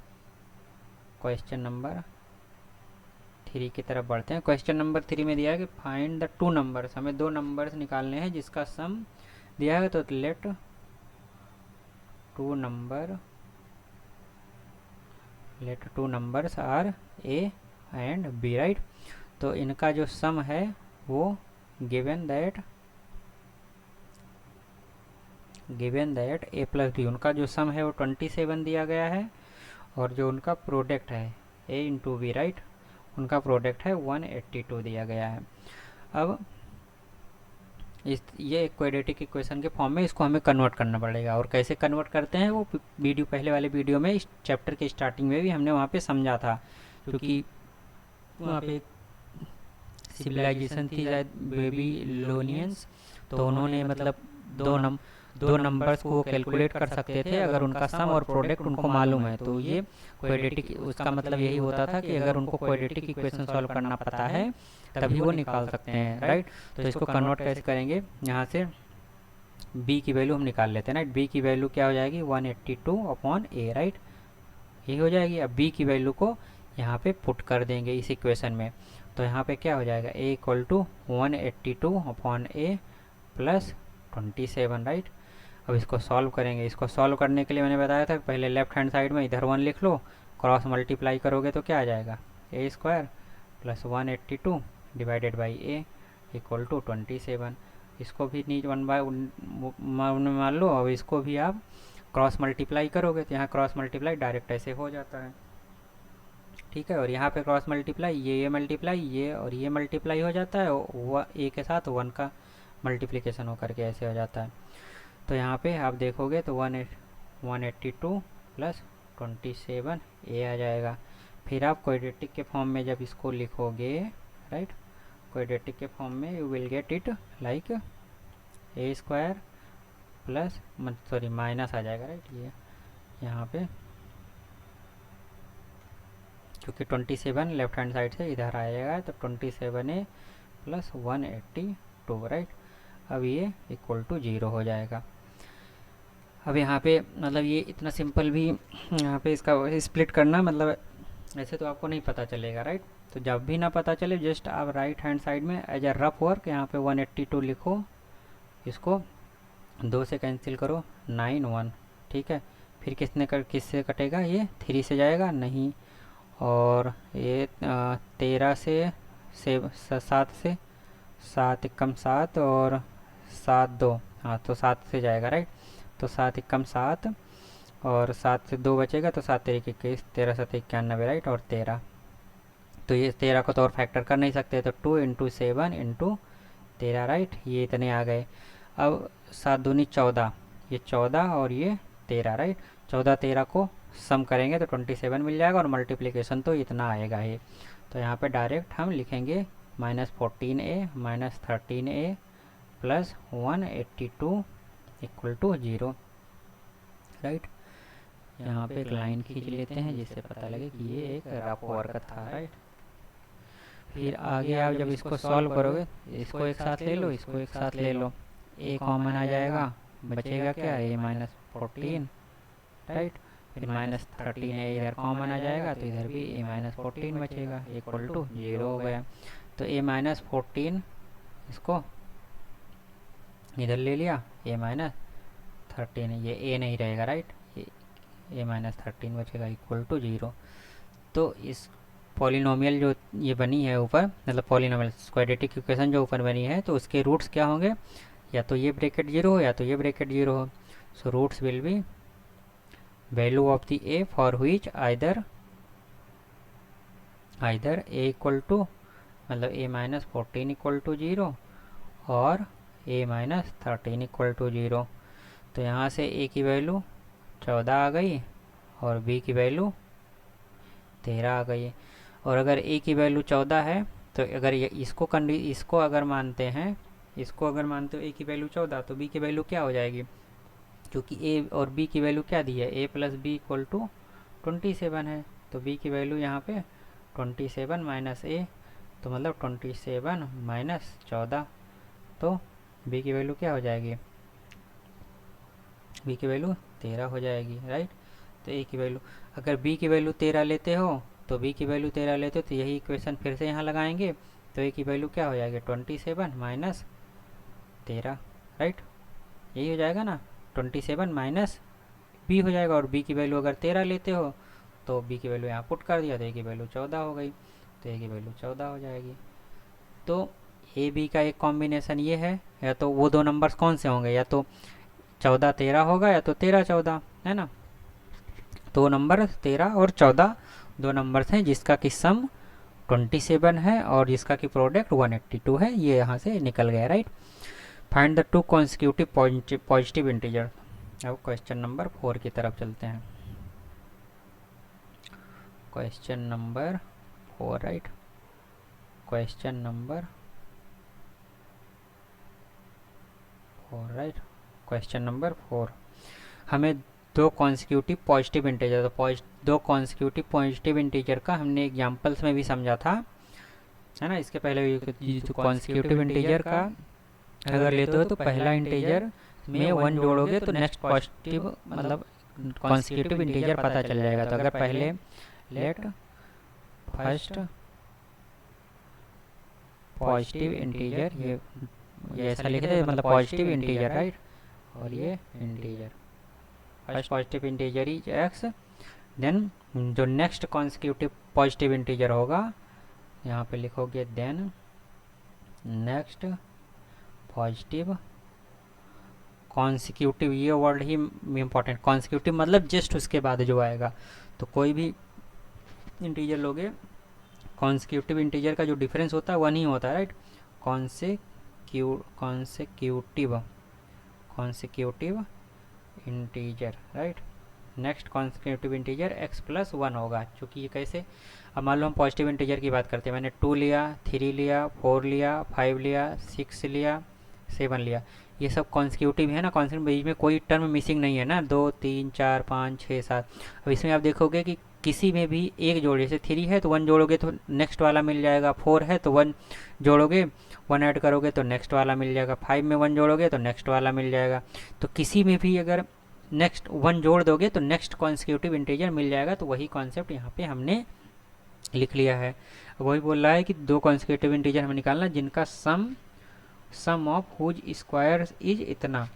3 की तरफ बढ़ते हैं। क्वेश्चन नंबर 3 में दिया है कि फाइंड द टू नंबर्स, हमें दो नंबर्स निकालने हैं जिसका सम दिया है। तो let two numbers are a and b, right. तो इनका जो सम है वो given that a plus b, उनका जो सम है वो 27 दिया गया है, और जो उनका प्रोडक्ट है a इंटू बी, राइट, उनका प्रोडक्ट है 182 दिया गया है। अब ये एक क्वाड्रेटिक इक्वेशन के फॉर्म में इसको हमें कन्वर्ट करना पड़ेगा, और कैसे कन्वर्ट करते हैं वो वीडियो, पहले वाले वीडियो में इस चैप्टर के स्टार्टिंग में भी हमने वहाँ पे समझा था, क्योंकि वहाँ पे सिविलाइजेशन थी शायद बेबीलोनियंस, तो उन्होंने मतलब दो नंबर्स को कैलकुलेट कर सकते थे अगर उनका सम और प्रोडक्ट उनको मालूम है। तो ये क्वाड्रेटिक, उसका मतलब यही होता था कि अगर उनको क्वाड्रेटिक इक्वेशन सॉल्व करना पता है तभी वो निकाल सकते हैं, राइट। तो इसको कन्वर्ट कैसे करेंगे, यहाँ से b की वैल्यू हम निकाल लेते हैं, राइट। b की वैल्यू क्या हो जाएगी 182/a, राइट, ये हो जाएगी। अब b की वैल्यू को यहाँ पे पुट कर देंगे इस इक्वेशन में, तो यहाँ पे क्या हो जाएगा a equal to 182/a plus 27, right. अब इसको सॉल्व करेंगे। इसको सॉल्व करने के लिए मैंने बताया था पहले लेफ्ट हैंड साइड में इधर 1 लिख लो, क्रॉस मल्टीप्लाई करोगे तो क्या आ जाएगा a square plus 182 divided by a equal to 27। इसको भी नीचे 1 बाय मान लो। अब इसको भी आप क्रॉस मल्टीप्लाई करोगे तो यहाँ क्रॉस मल्टीप्लाई डायरेक्ट ऐसे हो जाता है, ठीक है। और यहाँ पे क्रॉस मल्टीप्लाई ये मल्टीप्लाई ये और ये मल्टीप्लाई हो जाता है, a के साथ 1 का मल्टीप्लिकेशन होकर के ऐसे हो जाता है। तो यहाँ पे आप देखोगे तो 182 प्लस 27 a आ जाएगा। फिर आप क्वाड्रेटिक के फॉर्म में जब इसको लिखोगे, राइट, क्वाड्रेटिक के फॉर्म में you will get it like a square plus sorry minus आ जाएगा, राइट, ये यहाँ पे क्योंकि 27 लेफ्ट हैंड साइड से इधर आएगा, तो 27a प्लस 182, राइट। अब ये इक्वल टू 0 हो जाएगा। अब यहाँ पे मतलब ये इतना सिंपल भी यहाँ पे इसका स्प्लिट करना, मतलब ऐसे तो आपको नहीं पता चलेगा, राइट। तो जब भी ना पता चले जस्ट आप राइट हैंड साइड में एज अ रफ वर्क यहाँ पे 182 लिखो, इसको 2 से कैंसिल करो, 9 1, ठीक है। फिर किससे कटेगा, ये 3 से जाएगा नहीं, और ये 13 से 7 से, 7 एकम 7 और 7 2, हाँ तो 7 से जाएगा राइट। तो 7 एकम 7 और 7 से 2 बचेगा, तो 7 तेरी 21, 13 7 91 राइट, और 13। तो ये 13 को तो और फैक्टर कर नहीं सकते, तो 2 इंटू 7 इंटू 13 राइट, ये इतने आ गए। अब 7 दूनी 14, ये 14 और ये 13 राइट। 14 13 को सम करेंगे तो 27 मिल जाएगा, और मल्टीप्लिकेशन तो इतना आएगा ही। तो यहाँ पे डायरेक्ट हम लिखेंगे -14a -13a plus 182 equal to 0 right. यहाँ पे एक लाइन खींच लेते हैं जिससे पता लगे कि ये एक रफ वर्क था राइट। फिर आगे आप जब इसको सॉल्व करोगे, इसको एक साथ ले लो, इसको एक साथ ले लो, a कॉमन आ जाएगा, बचेगा क्या, a -14 राइट। फिर -13a इधर कॉमन आ जाएगा, तो इधर भी a -14 बचेगा, इक्वल टू 0 हो गया। तो a -14 इसको इधर ले लिया, a -13, ये a नहीं रहेगा राइट, a -13 बचेगा, इक्वल टू 0। तो इस पॉलिनोमियल जो ये बनी है ऊपर, मतलब पॉलिनोमियल क्वाड्रेटिक इक्वेशन जो ऊपर बनी है, तो उसके रूट्स क्या होंगे, या तो ये ब्रैकेट 0 हो या तो ये ब्रैकेट 0 हो। So roots will be value of the a for which either a equal to, मतलब a -14 इक्वल टू 0 और a -13 इक्वल टू 0। तो यहाँ से a की वैल्यू 14 आ गई और b की वैल्यू 13 आ गई। और अगर a की वैल्यू 14 है, तो अगर इसको अगर मानते हैं, इसको अगर मानते हो a की वैल्यू 14, तो b की वैल्यू क्या हो जाएगी, क्योंकि a और b की वैल्यू क्या दी है, a plus b equal to 27 है। तो b की वैल्यू यहाँ पे 27 माइनस a, तो मतलब 27 माइनस 14, तो b की वैल्यू क्या हो जाएगी, b की वैल्यू 13 हो जाएगी राइट। तो a की वैल्यू, अगर b की वैल्यू 13 लेते हो, तो b की वैल्यू 13 लेते हो, तो यही इक्वेशन फिर से यहाँ लगाएंगे, तो a की वैल्यू क्या हो जाएगी, 27 माइनस 13 राइट, यही हो जाएगा ना, 27 माइनस b हो जाएगा। और b की वैल्यू अगर 13 लेते हो, तो b की वैल्यू यहाँ पुट कर दिया, तो a की वैल्यू 14 हो गई, तो a की वैल्यू 14 हो जाएगी। तो a b का एक कॉम्बिनेशन ये है, या तो वो दो नंबर्स कौन से होंगे, या तो 14 13 होगा, या तो 13 14, है ना। दो नंबर 13 और 14 दो नंबर्स हैं जिसका कि सम 27 है और जिसका कि प्रोडक्ट 182 है, ये यहाँ से निकल गया right. Find the to consecutive positive integer. अब क्वेश्चन नंबर 4 की तरफ चलते हैं। Question number 4 right, question number 4 right, question number 4। हमें दो कॉन्सिक्यूटिव पॉजिटिव इंटीजर, तो दो कॉन्सिक्यूटिव पॉजिटिव इंटीजर का हमने एग्जांपल्स में भी समझा था, है ना। इसके पहले तो कॉन्सिक्यूटिव इंटीजर का अगर लेते हो, तो पहला इंटीजर में 1 जोड़ोगे तो नेक्स्ट पॉजिटिव, मतलब कॉन्सिक्यूटिव इंटीजर पता चल जाएगा। तो अगर पहले लेट फर्स्ट पॉजिटिव इंटीजर, ये ऐसा लिखे थे, मतलब पॉजिटिव इंटीजर राइट, और ये integer, first positive integer is x, then जो नेक्स्ट कॉन्सिक्यूटिव पॉजिटिव इंटीजर होगा, यहाँ पे लिखोगे देन नेक्स्ट पॉजिटिव कॉन्सिक्यूटिव, ये वर्ड ही इम्पोर्टेंट, कॉन्सिक्यूटिव मतलब जस्ट उसके बाद जो आएगा। तो कोई भी इंटीजर लोगे, कॉन्सिक्यूटिव इंटीजर का जो डिफरेंस होता है 1 ही होता है right. Consecutive integer right, next consecutive integer x plus 1 होगा। चूँकि ये कैसे, अब मान लो हम पॉजिटिव इंटीजर की बात करते हैं, मैंने 2 लिया, 3 लिया, 4 लिया, 5 लिया, 6 लिया, 7 लिया, ये सब कॉन्सिक्यूटिव है ना, कॉन्सिक्यूटिव बीच में कोई टर्म मिसिंग नहीं है ना, 2 3 4 5 6 7। अब इसमें आप देखोगे कि किसी में भी एक जोड़, जैसे 3 है तो 1 जोड़ोगे तो नेक्स्ट वाला मिल जाएगा, 4 है तो 1 जोड़ोगे, 1 ऐड करोगे तो नेक्स्ट वाला मिल जाएगा, 5 में 1 जोड़ोगे तो नेक्स्ट वाला मिल जाएगा। तो किसी में भी अगर नेक्स्ट 1 जोड़ दोगे तो नेक्स्ट कॉन्सिक्यूटिव इंटीजर मिल जाएगा। तो वही कॉन्सेप्ट यहाँ पे हमने लिख लिया है। वही बोल रहा है कि दो कॉन्सिक्यूटिव इंटीजर हमें निकालना जिनका सम सम ऑफ हुज स्क्वायर्स इज इतना,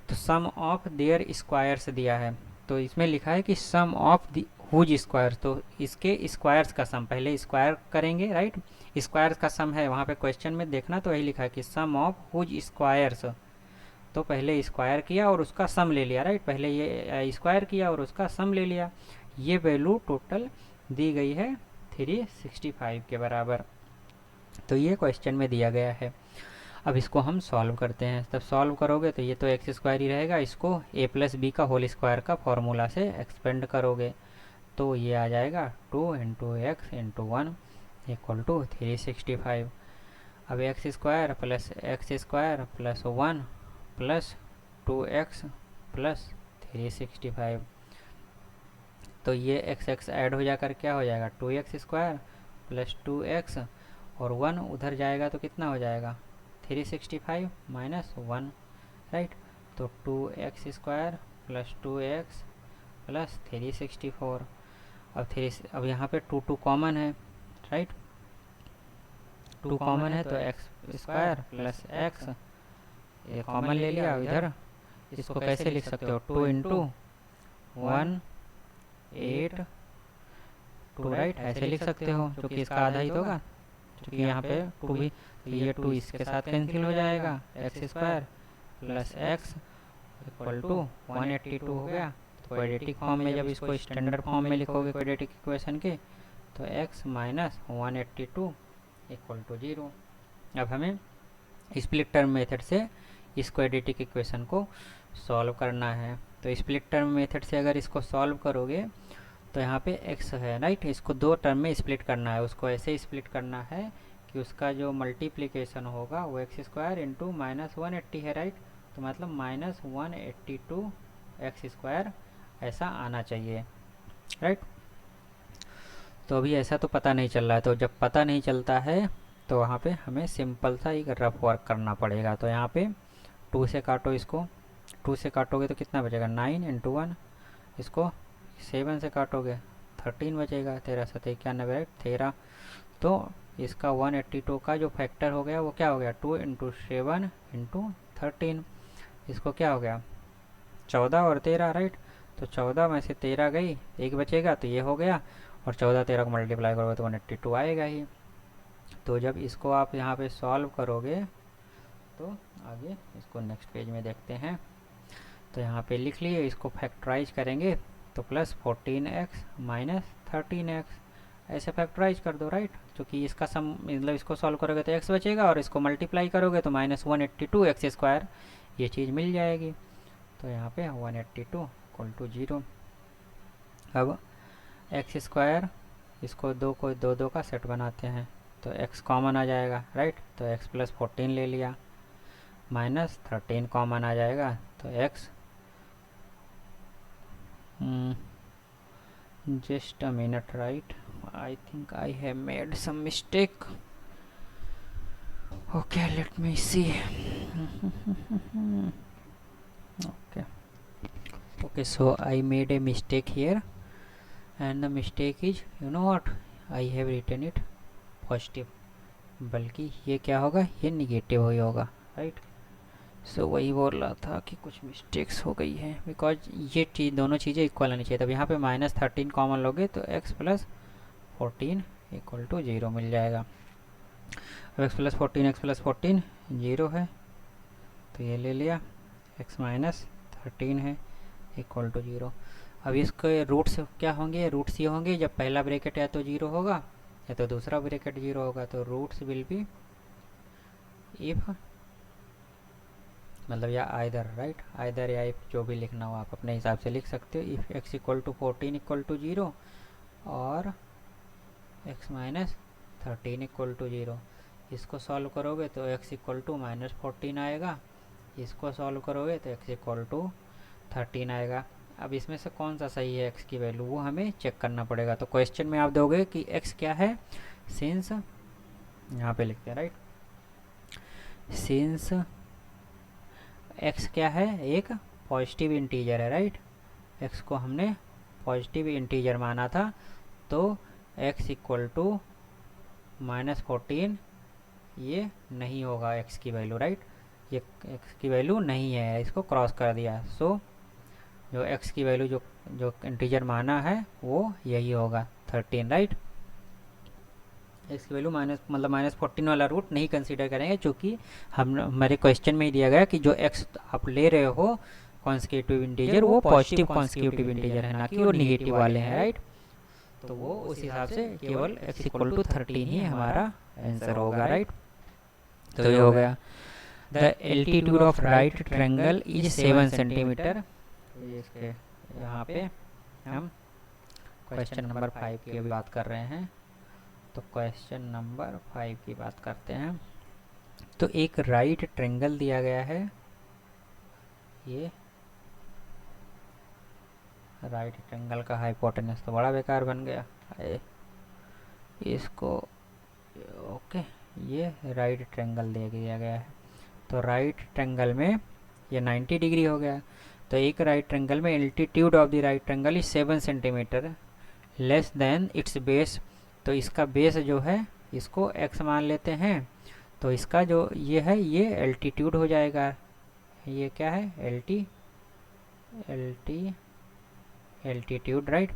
तो सम ऑफ देयर स्क्वायर्स दिया है, तो इसमें लिखा है कि सम ऑफ द हुज स्क्वायर्स, तो इसके स्क्वायर्स का सम, पहले स्क्वायर करेंगे राइट, स्क्वायर्स का सम है वहाँ पे क्वेश्चन में देखना, तो वही लिखा है कि सम ऑफ हुज स्क्वायर्स, तो पहले स्क्वायर किया और उसका सम ले लिया राइट, पहले ये स्क्वायर किया और उसका सम ले लिया, ये वैल्यू टोटल दी गई है 365 के बराबर, तो ये क्वेश्चन में दिया गया है। अब इसको हम सॉल्व करते हैं, तब सॉल्व करोगे तो ये तो एक्स स्क्वायर ही रहेगा, इसको a प्लस बी का होल स्क्वायर का फॉर्मूला से एक्सपेंड करोगे तो ये आ जाएगा 2 into x into 1 equal to 365। अब x square plus 1 plus 2x plus 365, तो ये x ऐड हो जाकर क्या हो जाएगा 2x स्क्वायर प्लस 2x, और 1 उधर जाएगा तो कितना हो जाएगा 365 माइनस 1 राइट, तो 2x square plus 2x plus 364। अब यहाँ पे 2 कॉमन है राइट, 2 कॉमन है तो एक्स स्क्वायर प्लस एक्स, ये कॉमन ले लिया इधर, इसको कैसे लिख सकते हो 2 इंटू 1 8 2 राइट, ऐसे लिख सकते हो, क्योंकि इसका आधा ही तो होगा, क्योंकि यहाँ पे 2 भी, तो ये 2 इसके साथ कैंसिल हो जाएगा, x square plus x equal to 182 हो गया। तो क्वाड्रेटिक फॉर्म में जब इसको स्टैंडर्ड फॉर्म में लिखोगे क्वाड्रेटिक इक्वेशन के, तो x माइनस 182 इक्वल टू 0। अब हमें स्प्लिट टर्म मेथड से इस क्वाड्रेटिक इक्वेशन को सॉल्व करना है, तो स्प्लिट टर्म मेथड से अगर इसको सॉल्व करोगे तो यहाँ पे x है राइट, इसको 2 टर्म में स्प्लिट करना है, उसको ऐसे स्प्लिट करना है कि उसका जो मल्टीप्लिकेशन होगा वो एक्स स्क्वायर इंटू माइनस 180 है राइट, तो मतलब माइनस 182 एक्स स्क्वायर ऐसा आना चाहिए राइट। तो अभी ऐसा तो पता नहीं चल रहा है, तो जब पता नहीं चलता है तो वहाँ पे हमें सिंपल सा एक रफ वर्क करना पड़ेगा, तो यहाँ पे 2 से काटो, इसको 2 से काटोगे तो कितना बचेगा 9 इंटू 1, इसको 7 से काटोगे 13 बचेगा, 13 7 91 राइट 13, तो इसका 182 का जो फैक्टर हो गया वो क्या हो गया 2 इंटू 7 इंटू 13, इसको क्या हो गया 14 और 13 राइट, तो 14 में से 13 गई, एक बचेगा तो ये हो गया, और 14 13 को मल्टीप्लाई करोगे तो 182 आएगा ही। तो जब इसको आप यहाँ पे सॉल्व करोगे तो आगे इसको नेक्स्ट पेज में देखते हैं, तो यहाँ पे लिख लिए, इसको फैक्टराइज करेंगे तो प्लस 14x माइनस 13x ऐसे फैक्टराइज कर दो राइट, क्योंकि इसका सम मतलब इसको सॉल्व करोगे तो x बचेगा और इसको मल्टीप्लाई करोगे तो माइनस 182 एक्स स्क्वायर ये चीज़ मिल जाएगी, तो यहाँ पे 182 इक्वल टू 0। अब एक्स स्क्वायर, इसको 2 को 2 2 का सेट बनाते हैं तो x कॉमन आ जाएगा राइट, तो x प्लस 14 ले लिया, माइनस 13 कॉमन आ जाएगा तो x, just a minute right, I think I have made some mistake, okay let me see okay so I made a mistake here, and the mistake is, you know what, I have written it positive, बल्कि ये क्या होगा ये negative ही होगा right. सो वही बोल रहा था कि कुछ मिस्टेक्स हो गई है, बिकॉज ये चीज़ दोनों चीज़ें इक्वल आनी चाहिए, तब यहाँ पे माइनस 13 कॉमन लोगे तो x प्लस 14 इक्वल टू 0 मिल जाएगा। अब x प्लस 14 0 है तो ये ले लिया, x माइनस 13 है इक्वल टू 0। अब इसके रूट्स क्या होंगे, रूट्स ये होंगे जब पहला ब्रैकेट या तो 0 होगा या तो दूसरा ब्रैकेट 0 होगा, तो रूट्स विल बी इफ, मतलब या आइदर राइट, आइदर या इफ जो भी लिखना हो आप अपने हिसाब से लिख सकते हो। If x equal to 14 equal to 0 और x माइनस 13 इक्वल टू 0, इसको सॉल्व करोगे तो x इक्वल टू माइनस 14 आएगा, इसको सॉल्व करोगे तो x इक्वल टू 13 आएगा। अब इसमें से कौन सा सही है x की वैल्यू, वो हमें चेक करना पड़ेगा। तो क्वेश्चन में आप दोगे कि x क्या है, सिंस यहाँ पे लिखते हैं राइट, सिंस x क्या है एक पॉजिटिव इंटीजर है राइट, x को हमने पॉजिटिव इंटीजर माना था, तो x इक्वल टू माइनस 14 ये नहीं होगा x की वैल्यू, राइट। ये x की वैल्यू नहीं है, इसको क्रॉस कर दिया। सो जो x की वैल्यू जो जो इंटीजर माना है वो यही होगा 13, राइट। x की वैल्यू माइनस मतलब -14 वाला रूट नहीं कंसीडर करेंगे, क्योंकि हम हमारे क्वेश्चन में ही दिया गया कि जो x आप ले रहे हो कॉन्सेक्यूटिव इंटीजर वो पॉजिटिव कॉन्सेक्यूटिव इंटीजर है, ना कि वो निगेटिव वाले हैं, राइट। तो वो उस हिसाब से केवल x इक्वल टू 13 ही हमारा आंसर होगा, राइट। तो ये हो गया the altitude of right triangle is 7 centimetre. इसके यहाँ पे हम क्वेश्चन नंबर 5 की अभी बात कर रहे हैं। तो क्वेश्चन नंबर 5 की बात करते हैं। तो एक राइट ट्रायंगल दिया गया है, ये राइट ट्रायंगल का हाइपोटेनस तो बड़ा बेकार बन गया इसको, ओके। ये राइट ट्रायंगल दे दिया गया है, तो राइट ट्रायंगल में ये 90 डिग्री हो गया। तो एक राइट ट्रायंगल में altitude of the right triangle is 7 centimetre less than it's base. तो इसका बेस जो है इसको x मान लेते हैं, तो इसका जो ये है ये एल्टीट्यूड हो जाएगा। ये क्या है, एल्टीट्यूड, राइट।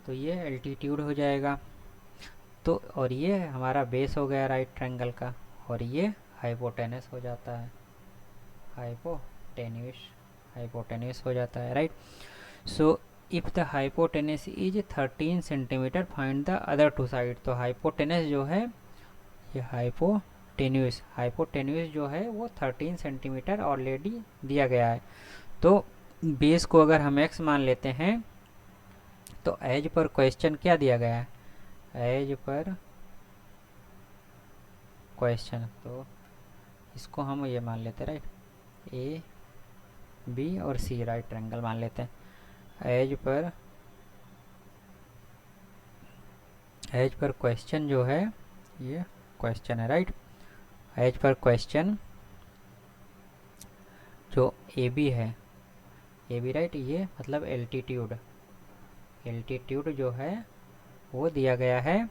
तो ये एल्टीट्यूड हो जाएगा। तो और ये हमारा बेस हो गया राइट ट्रायंगल का, और ये हाइपोटेनस हो जाता है, हाइपोटेनस हो जाता है, right. So if the hypotenuse is 13 centimetre find the other to side. तो हाइपोटेनस जो है ये हाइपोटेन्यूस जो है वो 13 सेंटीमीटर ऑलरेडी दिया गया है। तो बेस को अगर हम x मान लेते हैं, तो एज पर क्वेश्चन क्या दिया गया है, एज पर क्वेश्चन, तो इसको हम ये मान लेते हैं, राइट, ए बी और सी राइट ट्रायंगल मान लेते हैं। एज पर क्वेश्चन जो है ये क्वेश्चन है, राइट। एज पर क्वेश्चन जो ए बी है, ए बी, राइट, ये मतलब एल्टीट्यूड जो है वो दिया गया है,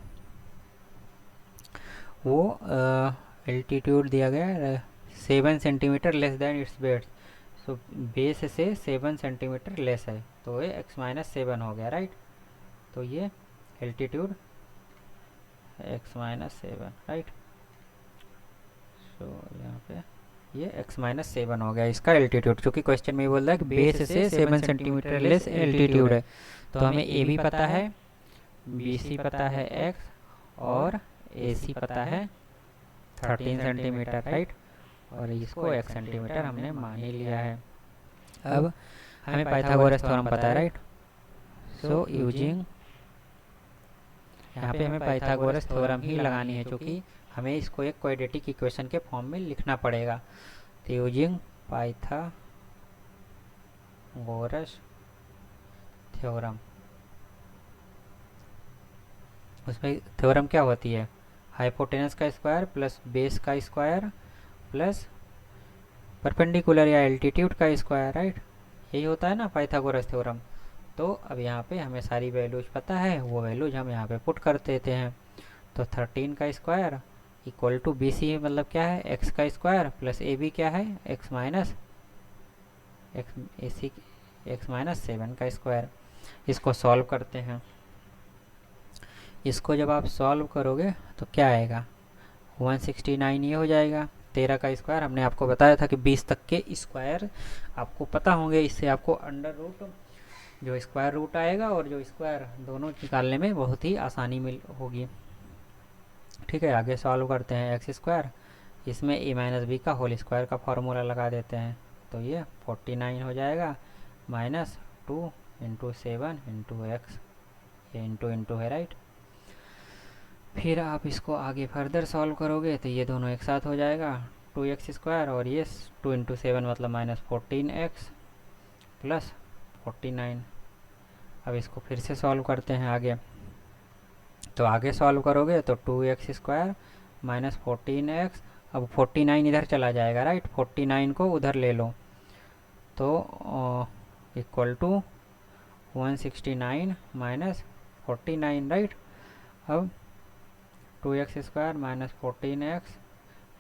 वो एल्टीट्यूड दिया गया है 7 centimetre less than it's base. So base से 7 सेंटीमीटर लेस है, तो ये x-7 हो गया, राइट। तो ये एल्टीट्यूड x-7, राइट। सो यहाँ पे ये x-7 हो गया इसका एल्टीट्यूड, क्योंकि क्वेश्चन में बोल रहा है कि बेस से 7 सेंटीमीटर लेस एल्टीट्यूड है। तो हमें ए बी पता है, बी सी पता है x, और ए सी पता है 13 सेंटीमीटर, राइट। और इसको 1 सेंटीमीटर हमने मान ही लिया है। अब हमें पाइथागोरस थ्योरम पता है, राइट। सो यूजिंग, यहाँ पे हमें पाइथागोरस थ्योरम ही लगानी है, क्योंकि हमें इसको एक क्वाड्रेटिक इक्वेशन के फॉर्म में लिखना पड़ेगा। तो यूजिंग पाइथागोरस थ्योरम, उसमें थ्योरम क्या होती है, हाइपोटेनस का स्क्वायर प्लस बेस का स्क्वायर प्लस परपेंडिकुलर या एल्टीट्यूड का स्क्वायर, राइट। यही होता है ना पाइथागोरस थ्योरम। तो अब यहाँ पे हमें सारी वैल्यूज पता है, वो वैल्यूज हम यहाँ पे पुट कर देते हैं। तो 13 का square equal to B C मतलब क्या है, एक्स का स्क्वायर प्लस ए बी क्या है, एक्स माइनस 7 का स्क्वायर। इसको सॉल्व करते हैं। इसको जब आप सॉल्व करोगे तो क्या आएगा, 169 ये हो जाएगा। 13 का स्क्वायर हमने आपको बताया था कि 20 तक के स्क्वायर आपको पता होंगे, इससे आपको अंडर रूट जो स्क्वायर रूट आएगा और जो स्क्वायर दोनों निकालने में बहुत ही आसानी मिल होगी। ठीक है, आगे सॉल्व करते हैं। एक्स स्क्वायर, इसमें ए माइनस बी का होल स्क्वायर का फॉर्मूला लगा देते हैं, तो ये 49 हो जाएगा, माइनस 2 इंटू 7 इंटू एक्स, ये इंटू है, राइट। फिर आप इसको आगे फर्दर सॉल्व करोगे तो ये दोनों एक साथ हो जाएगा, 2x स्क्वायर, और ये 2 इंटू 7 मतलब माइनस 14x प्लस 49। अब इसको फिर से सॉल्व करते हैं आगे। तो आगे सॉल्व करोगे तो 2x स्क्वायर माइनस 14x, अब 49 इधर चला जाएगा, राइट। 49 को उधर ले लो, तो इक्वल टू 169 माइनस 49, राइट। अब 2x² माइनस 14x,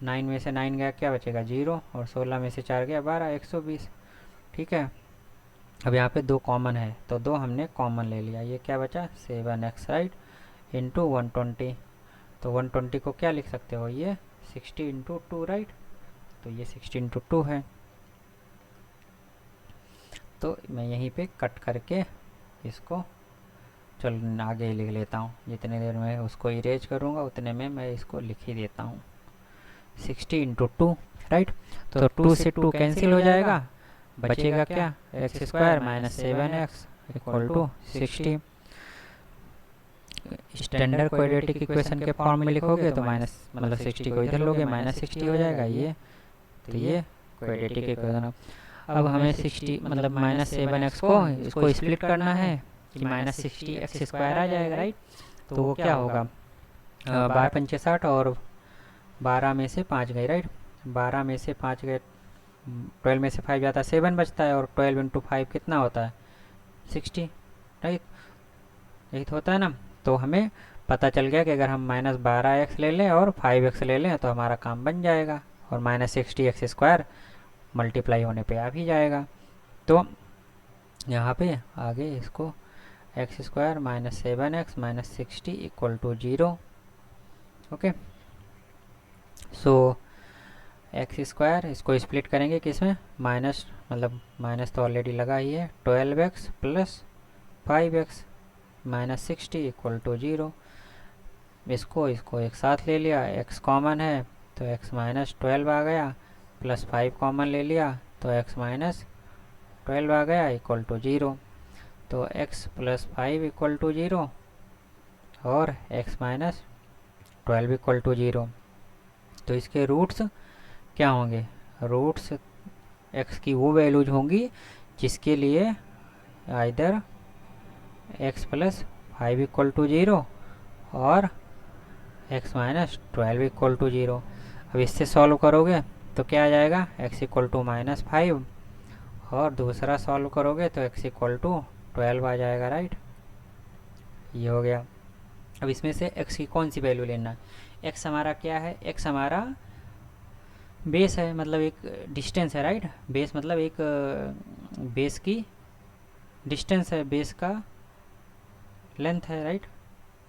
9 में से 9 गया क्या बचेगा 0, और 16 में से 4 गया 12, 120। ठीक है, अब यहाँ पे 2 कॉमन है तो 2 हमने कॉमन ले लिया, ये क्या बचा 7x राइट, इंटू 120। तो 120 को क्या लिख सकते हो, ये 60 इंटू 2 राइट, तो ये 60 इंटू 2 है। तो मैं यहीं पे कट करके इसको चलो आगे ही लिख लेता हूँ, जितने देर में उसको इरेज करूँगा उतने में मैं इसको लिख ही देता हूँ। 60 इंटू 2 राइट, तो 2 से 2 कैंसिल हो जाएगा, बचेगा क्या x² minus 7x equal to 60। Standard quadratic equation के फॉर्म में लिखोगे तो माइनस मतलब 60 को इधर लोगे माइनस 60 हो जाएगा ये, तो ये क्वाड्रेटिक इक्वेशन। अब हमें 60 मतलब माइनस 7x को इसको स्प्लिट करना है कि माइनस 60x² आ जाएगा राइट, तो वो क्या होगा 12 पंचे 60 और 12 में से 5 गए राइट, 12 में से 5 गए, 12 में से 5 जाता है 7 बचता है, और 12 इंटू 5 कितना होता है 60 राइट, यही तो होता है ना। तो हमें पता चल गया कि अगर हम माइनस 12x ले लें और 5x ले लें तो हमारा काम बन जाएगा, और माइनस 60x² मल्टीप्लाई होने पे आ भी जाएगा। तो यहाँ पे आगे इसको x² minus 7x minus 60 equal to 0। Okay, so x² इसको स्प्लिट करेंगे किसमें, माइनस मतलब माइनस तो ऑलरेडी लगा ही है, 12x plus 5x minus 60 equal to 0। इसको एक साथ ले लिया, x कॉमन है तो x माइनस 12 आ गया, प्लस 5 कॉमन ले लिया तो x माइनस 12 आ गया इक्वल टू 0। तो x प्लस 5 इक्वल टू 0 और x माइनस 12 इक्वल टू 0। तो इसके रूट्स क्या होंगे, रूट्स x की वो वैल्यूज होंगी जिसके लिए either x plus 5 equal to 0 और x माइनस 12 इक्वल टू 0। अब इससे सॉल्व करोगे तो क्या आ जाएगा, x इक्वल टू माइनस 5, और दूसरा सॉल्व करोगे तो x इक्वल टू 12 आ जाएगा राइट, ये हो गया। अब इसमें से x की कौन सी वैल्यू लेना, x हमारा क्या है, x हमारा बेस है, मतलब एक डिस्टेंस है राइट, बेस मतलब एक बेस की डिस्टेंस है, बेस का लेंथ है राइट,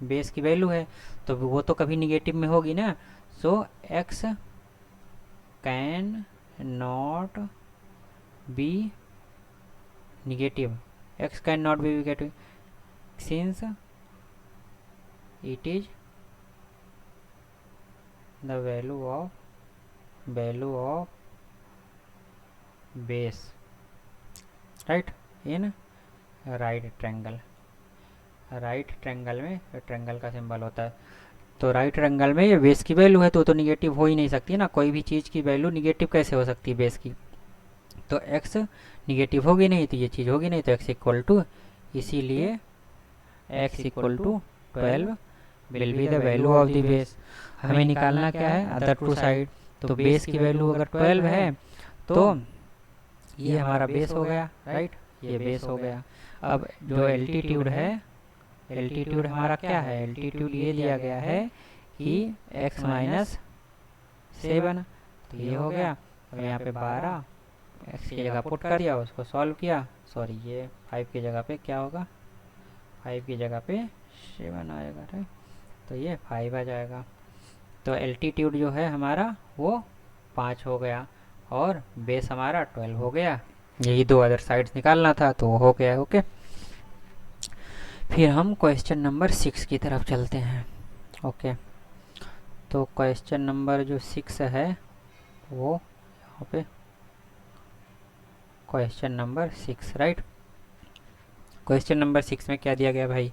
बेस की वैल्यू है, तो वो तो कभी निगेटिव में होगी ना। सो x can not be negative, x can not be negative since it is the value of base right in right triangle. Right triangle में ट्रायंगल का सिंबल होता है, तो राइट ट्रायंगल में ये बेस की वैल्यू है तो निगेटिव हो ही नहीं सकती ना, कोई भी चीज़ की वैल्यू निगेटिव कैसे हो सकती है बेस की, तो x निगेटिव होगी नहीं तो ये चीज़ होगी नहीं, तो x इक्वल टू, इसीलिए x equal to 12 will be the value of the base. हमें निकालना क्या है, अदर टू साइड, तो बेस की वैल्यू अगर 12 है तो ये हमारा बेस हो गया राइट, ये बेस हो गया। अब जो एल्टीट्यूड है, एल्टीट्यूड हमारा क्या है, एल्टीट्यूड ये दिया गया है कि x माइनस 7, तो ये हो गया। अब यहाँ पे 12 x की जगह पुट कर दिया, उसको सॉल्व किया, सॉरी ये 5 की जगह पे क्या होगा, 5 की जगह पे 7 आएगा राइट, तो ये 5 आ जाएगा। तो एल्टीट्यूड जो है हमारा वो 5 हो गया और बेस हमारा 12 हो गया, यही दो अदर साइड्स निकालना था तो हो गया। ओके, फिर हम क्वेश्चन नंबर 6 की तरफ चलते हैं। ओके, तो क्वेश्चन नंबर जो 6 है वो यहाँ पे question number 6 right, question number 6 में क्या दिया गया भाई,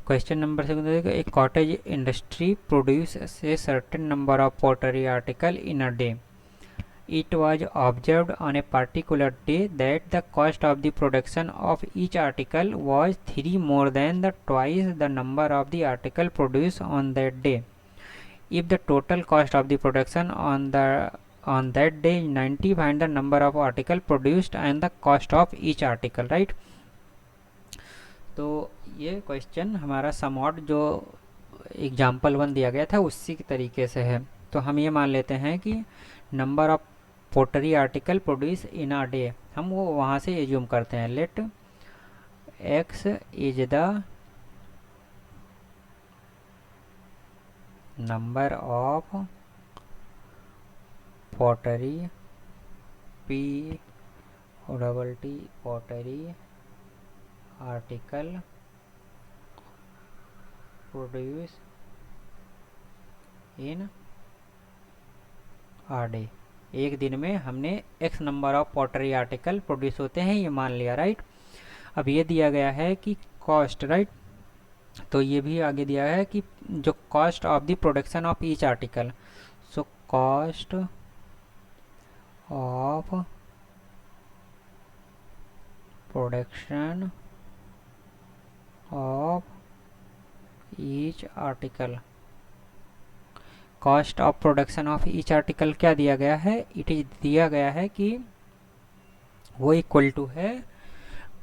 क्वेश्चन नंबर 6 में एक cottage industry produce a certain number of pottery article in a day. It was observed on a particular day that the cost of the production of each article was 3 more than the twice the number of the article produced on that day. If the total cost of the production on that day is 90, find the number of article produced and the cost of each article, right? तो ये question हमारा समॉट जो example 1 दिया गया था उसी के तरीके से है। तो हम ये मान लेते हैं कि number of pottery article produce in a day, हम वो वहाँ से एज्यूम करते हैं। Let X is the number of pottery p double T pottery article produce in a day. एक दिन में हमने x number of pottery article produce होते हैं ये मान लिया, राइट। अब ये दिया गया है कि कॉस्ट, राइट, तो ये भी आगे दिया है कि जो cost of the production of each article, so cost of production of each article, cost of production of each article क्या दिया गया है, इट इज दिया गया है कि वो इक्वल टू है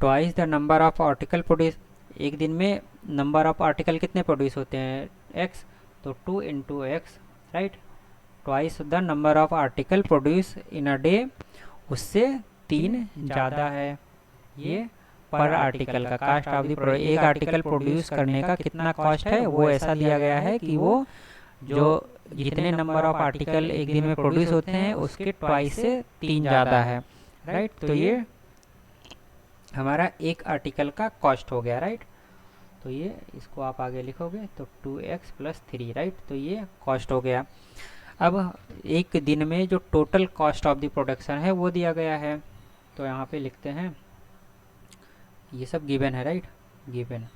twice the number of article produce. एक दिन में नंबर ऑफ आर्टिकल कितने प्रोड्यूस होते हैं, x, तो 2 into x, right, twice the number of article produce in a day, उससे 3 ज़्यादा है। ये पर आर्टिकल का कॉस्ट ऑफ द, एक आर्टिकल प्रोड्यूस करने का कितना कॉस्ट है वो ऐसा दिया गया है कि वो जो जितने नंबर ऑफ आर्टिकल एक दिन में प्रोड्यूस होते हैं उसके ट्वाइस से 3 ज़्यादा है, राइट। तो ये हमारा एक आर्टिकल का कॉस्ट हो गया, राइट। तो ये इसको आप आगे लिखोगे तो 2x + 3, राइट, तो ये कॉस्ट हो गया। अब एक दिन में जो total cost of the production है वो दिया गया है, तो यहाँ पे लिखते हैं, ये सब गिवन है, right, given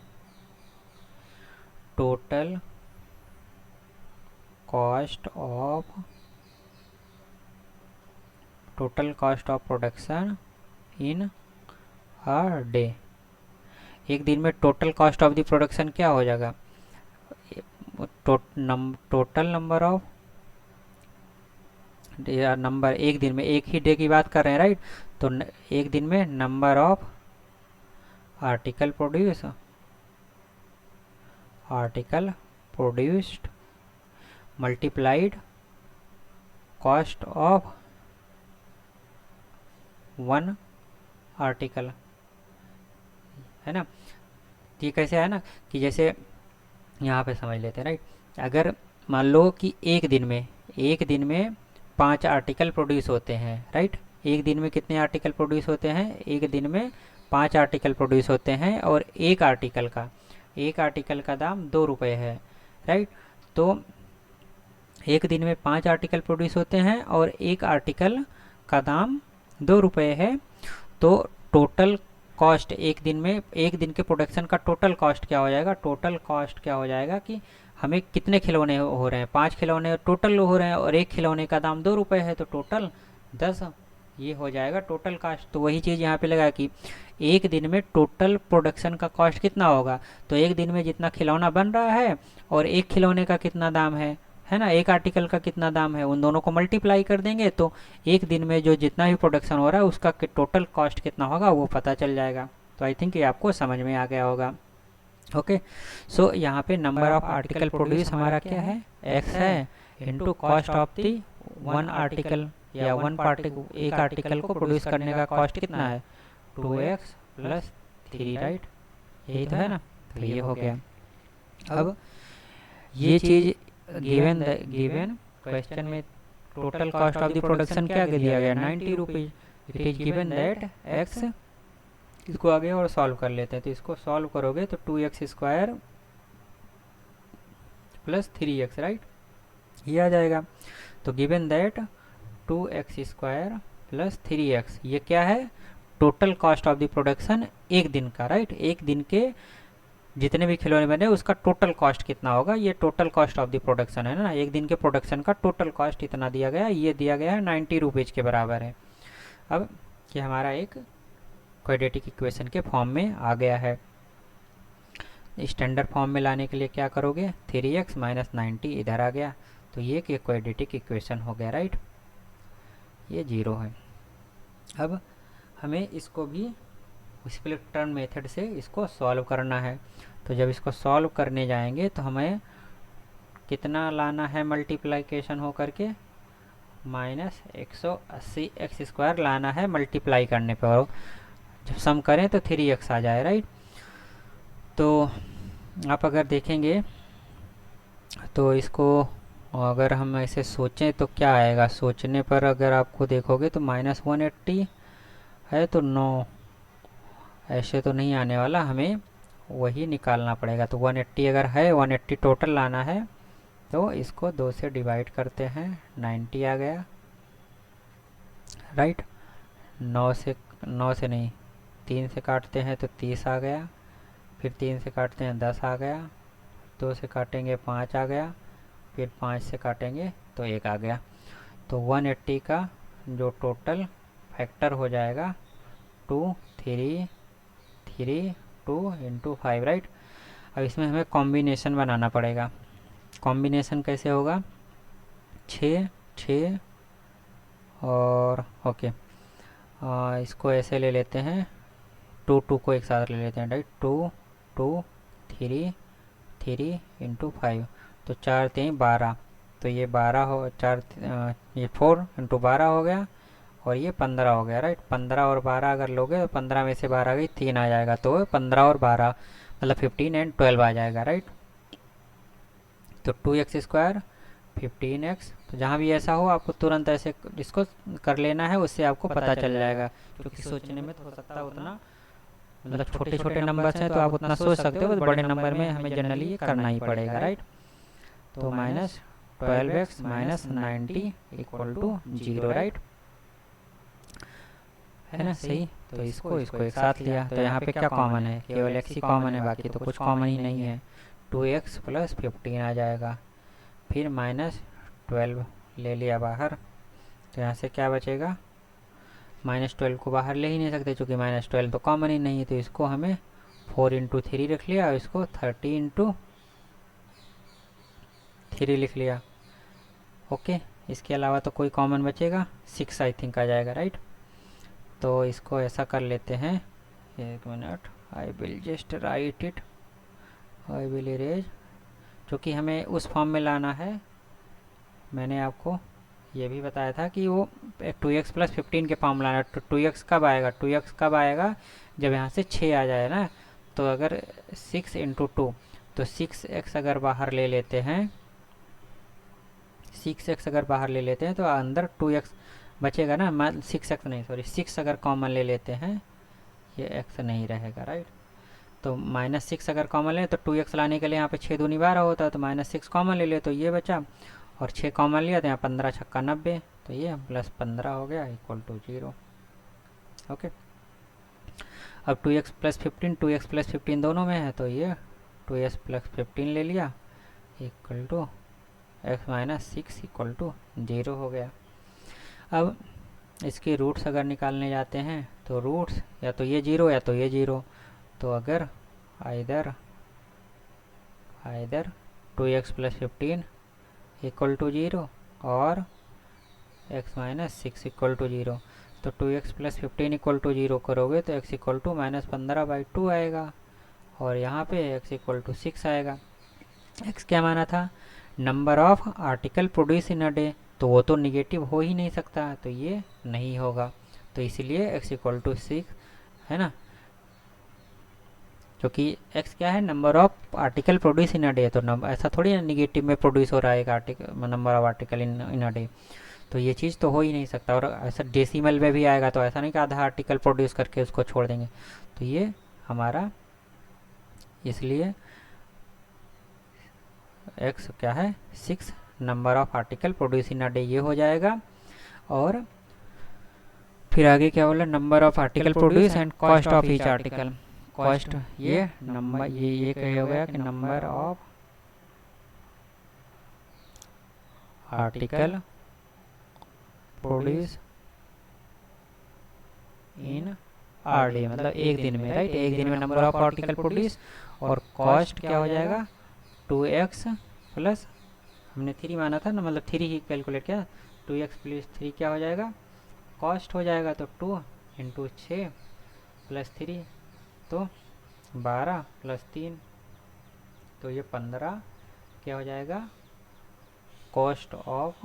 total cost of production in a day. एक दिन में total cost of the production क्या हो जाएगा, टोटल नंबर ऑफ नंबर, एक दिन में एक ही डे की बात कर रहे हैं, राइट, तो एक दिन में number of article produced multiplied cost of 1 article, है ना। ये कैसे है ना कि जैसे यहाँ पे समझ लेते हैं, राइट। अगर मान लो कि एक दिन में 5 आर्टिकल प्रोड्यूस होते हैं, राइट, एक दिन में कितने आर्टिकल प्रोड्यूस होते हैं, एक दिन में 5 आर्टिकल प्रोड्यूस होते हैं, और एक आर्टिकल का दाम 2 रुपये है, राइट। तो एक दिन में 5 आर्टिकल प्रोड्यूस होते हैं और एक आर्टिकल का दाम 2 रुपये है, तो टोटल कॉस्ट एक दिन के प्रोडक्शन का टोटल कॉस्ट क्या हो जाएगा, टोटल कॉस्ट क्या हो जाएगा कि हमें कितने खिलौने हो रहे हैं, 5 खिलौने टोटल हो रहे हैं और एक खिलौने का दाम 2 रुपये है, तो टोटल 10, ये हो जाएगा टोटल कॉस्ट। तो वही चीज़ यहाँ पे लगा कि एक दिन में टोटल प्रोडक्शन का कॉस्ट कितना होगा, तो एक दिन में जितना खिलौना बन रहा है और एक खिलौने का कितना दाम है ना, एक आर्टिकल का कितना दाम है, उन दोनों को मल्टीप्लाई कर देंगे तो एक दिन में जो जितना भी प्रोडक्शन हो रहा है उसका टोटल कॉस्ट कितना होगा वो पता चल जाएगा। तो आई थिंक ये आपको समझ में आ गया होगा। ओके, सो यहाँ पे नंबर ऑफ आर्टिकल प्रोड्यूस हमारा क्या है, x है, into cost of the 1 article, या 1 पार्टिकल, एक आर्टिकल को प्रोड्यूस करने का कॉस्ट कितना है, 2x + 3, राइट, यही तो है ना। तो ये हो गया। अब ये चीज़ गिवन क्वेश्चन में total cost of the production क्या दिया गया, 90 rupees, it is given that x, इसको आगे और सॉल्व कर लेते हैं। तो इसको सॉल्व करोगे तो 2x² + 3x, राइट, ये आ जाएगा। तो गिवन दैट 2x² + 3x, ये क्या है, total cost of the production एक दिन का, राइट, एक दिन के जितने भी खिलौने बने उसका टोटल कॉस्ट कितना होगा, ये total cost of the production है ना, एक दिन के प्रोडक्शन का टोटल कॉस्ट इतना दिया गया है, ये दिया गया है 90 रुपीज़ के बराबर है। अब ये हमारा एक क्वाड्रेटिक इक्वेशन के फॉर्म में आ गया है। स्टैंडर्ड फॉर्म में लाने के लिए क्या करोगे, 3x - 90 इधर आ गया, तो ये कि क्वाड्रेटिक इक्वेशन हो गया, राइट, ये 0 है। अब हमें इसको भी स्प्लिट टर्म मेथड से इसको सॉल्व करना है। तो जब इसको सॉल्व करने जाएंगे तो हमें कितना लाना है मल्टीप्लाइकेशन हो करके, -180 एक्स स्क्वायर लाना है मल्टीप्लाई करने पर, और जब सम करें तो 3x आ जाए, राइट। तो आप अगर देखेंगे तो इसको अगर हम ऐसे सोचें तो क्या आएगा, सोचने पर अगर आपको देखोगे तो -180 है तो 9, ऐसे तो नहीं आने वाला, हमें वही निकालना पड़ेगा। तो 180 अगर है, 180 टोटल लाना है, तो इसको 2 से डिवाइड करते हैं, 90 आ गया, राइट। 9 से नहीं, 3 से काटते हैं तो 30 आ गया, फिर 3 से काटते हैं 10 आ गया, 2 से काटेंगे 5 आ गया, फिर 5 से काटेंगे तो 1 आ गया। तो 180 का जो टोटल फैक्टर हो जाएगा 2 3 3 2 इंटू 5, राइट। अब इसमें हमें कॉम्बिनेशन बनाना पड़ेगा। कॉम्बिनेशन कैसे होगा, 6 6 और ओके, इसको ऐसे ले लेते हैं, 2 2 को एक साथ ले लेते हैं, राइट। 2 2 3 3 इंटू 5, तो 4 3 12, तो ये 12 हो, 4 ये 4 इंटू 12 हो गया, और ये 15 हो गया, राइट। 15 और 12 अगर लोगे तो 15 में से 12 गई, 3 आ जाएगा, तो 15 और 12 मतलब 15 एंड 12 आ जाएगा, राइट। तो 2x स्क्वायर 15x, तो जहाँ भी ऐसा हो आपको तुरंत ऐसे इसको कर लेना है, उससे आपको पता चल जाएगा, क्योंकि सोचने में तो हो सकता है उतना, मतलब छोटे छोटे नंबर्स हैं तो आप उतना सोच सकते हो, बड़े नंबर में हमें जनरली ये करना ही पड़ेगा, राइट। तो -12x - 90 इक्वल टू 0, राइट, है ना, सही। तो इसको एक साथ लिया, तो यहाँ पे क्या कॉमन है, केवल x ही कॉमन है, बाकी तो कुछ कॉमन ही नहीं है। 2x + 15 आ जाएगा, फिर -12 ले लिया बाहर, तो यहाँ से क्या बचेगा, -12 को बाहर ले ही नहीं सकते क्योंकि -12 तो कॉमन ही नहीं है, तो इसको हमें 4 इंटू 3 रख लिया, और इसको 30 इंटू 3 लिख लिया, ओके। इसके अलावा तो कोई कॉमन बचेगा, 6 आई थिंक आ जाएगा, राइट। तो इसको ऐसा कर लेते हैं, एक minute, I will just right it, I will erase, क्योंकि हमें उस फॉर्म में लाना है। मैंने आपको ये भी बताया था कि वो 2x + 15 के फॉर्म लाना है। तो 2x कब आएगा, 2x कब आएगा, जब यहाँ से 6 आ जाए ना। तो अगर 6 इंटू 2, तो 6x अगर बाहर ले लेते हैं, 6x अगर बाहर ले लेते हैं तो अंदर 2x बचेगा ना, 6x नहीं, सॉरी 6 अगर कॉमन ले लेते हैं, ये x नहीं रहेगा, राइट। तो -6 अगर कॉमन ले तो 2x लाने के लिए यहाँ पे 6 दूनी 12 होता है, तो -6 कॉमन ले ले तो ये बचा, और 6 कॉमन लिया तो यहाँ 15 छक्का 90, तो ये +15 हो गया इक्वल टू 0, ओके। अब 2x + 15 दोनों में है, तो ये 2x + 15 ले लिया equal to x - 6 equal to 0 हो गया। अब इसके रूट्स अगर निकालने जाते हैं तो रूट्स या तो ये 0 या तो ये 0, तो अगर आइदर 2x + 15 इक्वल टू 0 और x - 6 इक्वल टू 0, तो 2x + 15 इक्वल टू 0 करोगे तो x इक्वल टू -15/2 आएगा, और यहाँ पे x इक्वल टू 6 आएगा। x क्या माना था, number of article produce in a day, तो वो तो निगेटिव हो ही नहीं सकता, तो ये नहीं होगा, तो इसलिए x इक्वल टू 6 है ना, क्योंकि x क्या है, number of article produce in a day, तो ऐसा थोड़ी ना निगेटिव में प्रोड्यूस हो रहा है article, number of article in a day, तो ये चीज़ तो हो ही नहीं सकता। और ऐसा डेसिमल में भी आएगा तो ऐसा नहीं कि आधा आर्टिकल प्रोड्यूस करके उसको छोड़ देंगे, तो ये हमारा, इसलिए x क्या है, 6 number of article produce in a day, ये हो जाएगा। और फिर आगे क्या बोला, number of article produce and cost of each article, cost ये नंबर, ये क्या हो गया कि number of article produce in are day, मतलब एक दिन में, राइट, एक दिन में नंबर ऑफ आर्टिकल प्रोड्यूस, और कॉस्ट क्या हो जाएगा 2x प्लस, हमने 3 माना था ना, मतलब 3 ही कैलकुलेट किया, 2x + 3 क्या हो जाएगा, कॉस्ट हो जाएगा, तो 2 इंटू 6 + 3, तो 12 + 3, तो ये 15 क्या हो जाएगा, कॉस्ट ऑफ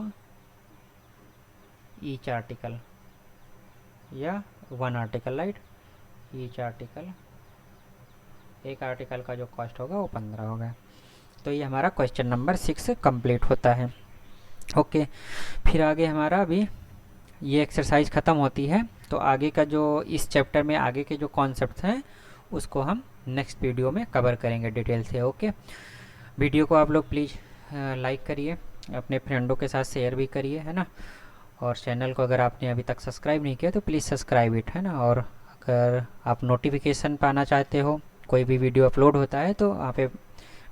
ईच आर्टिकल या one article, right. Each article, एक आर्टिकल का जो कॉस्ट होगा वो 15 होगा। तो ये हमारा क्वेश्चन नंबर 6 कंप्लीट होता है। ओके, फिर आगे हमारा अभी ये एक्सरसाइज ख़त्म होती है। तो आगे का जो इस चैप्टर में आगे के जो कॉन्सेप्ट्स हैं उसको हम नेक्स्ट वीडियो में कवर करेंगे डिटेल से। ओके, वीडियो को आप लोग प्लीज़ लाइक करिए, अपने फ्रेंडों के साथ शेयर भी करिए, है ना। और चैनल को अगर आपने अभी तक सब्सक्राइब नहीं किया तो प्लीज़ सब्सक्राइब इट, है ना। और अगर आप नोटिफिकेशन पाना चाहते हो, कोई भी वीडियो अपलोड होता है तो वहाँ पे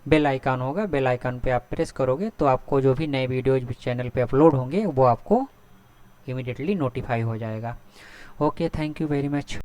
बेल आइकन होगा, बेल आइकन पे आप प्रेस करोगे तो आपको जो भी नए वीडियोज चैनल पे अपलोड होंगे वो आपको इमीडिएटली नोटिफाई हो जाएगा। Okay, thank you very much.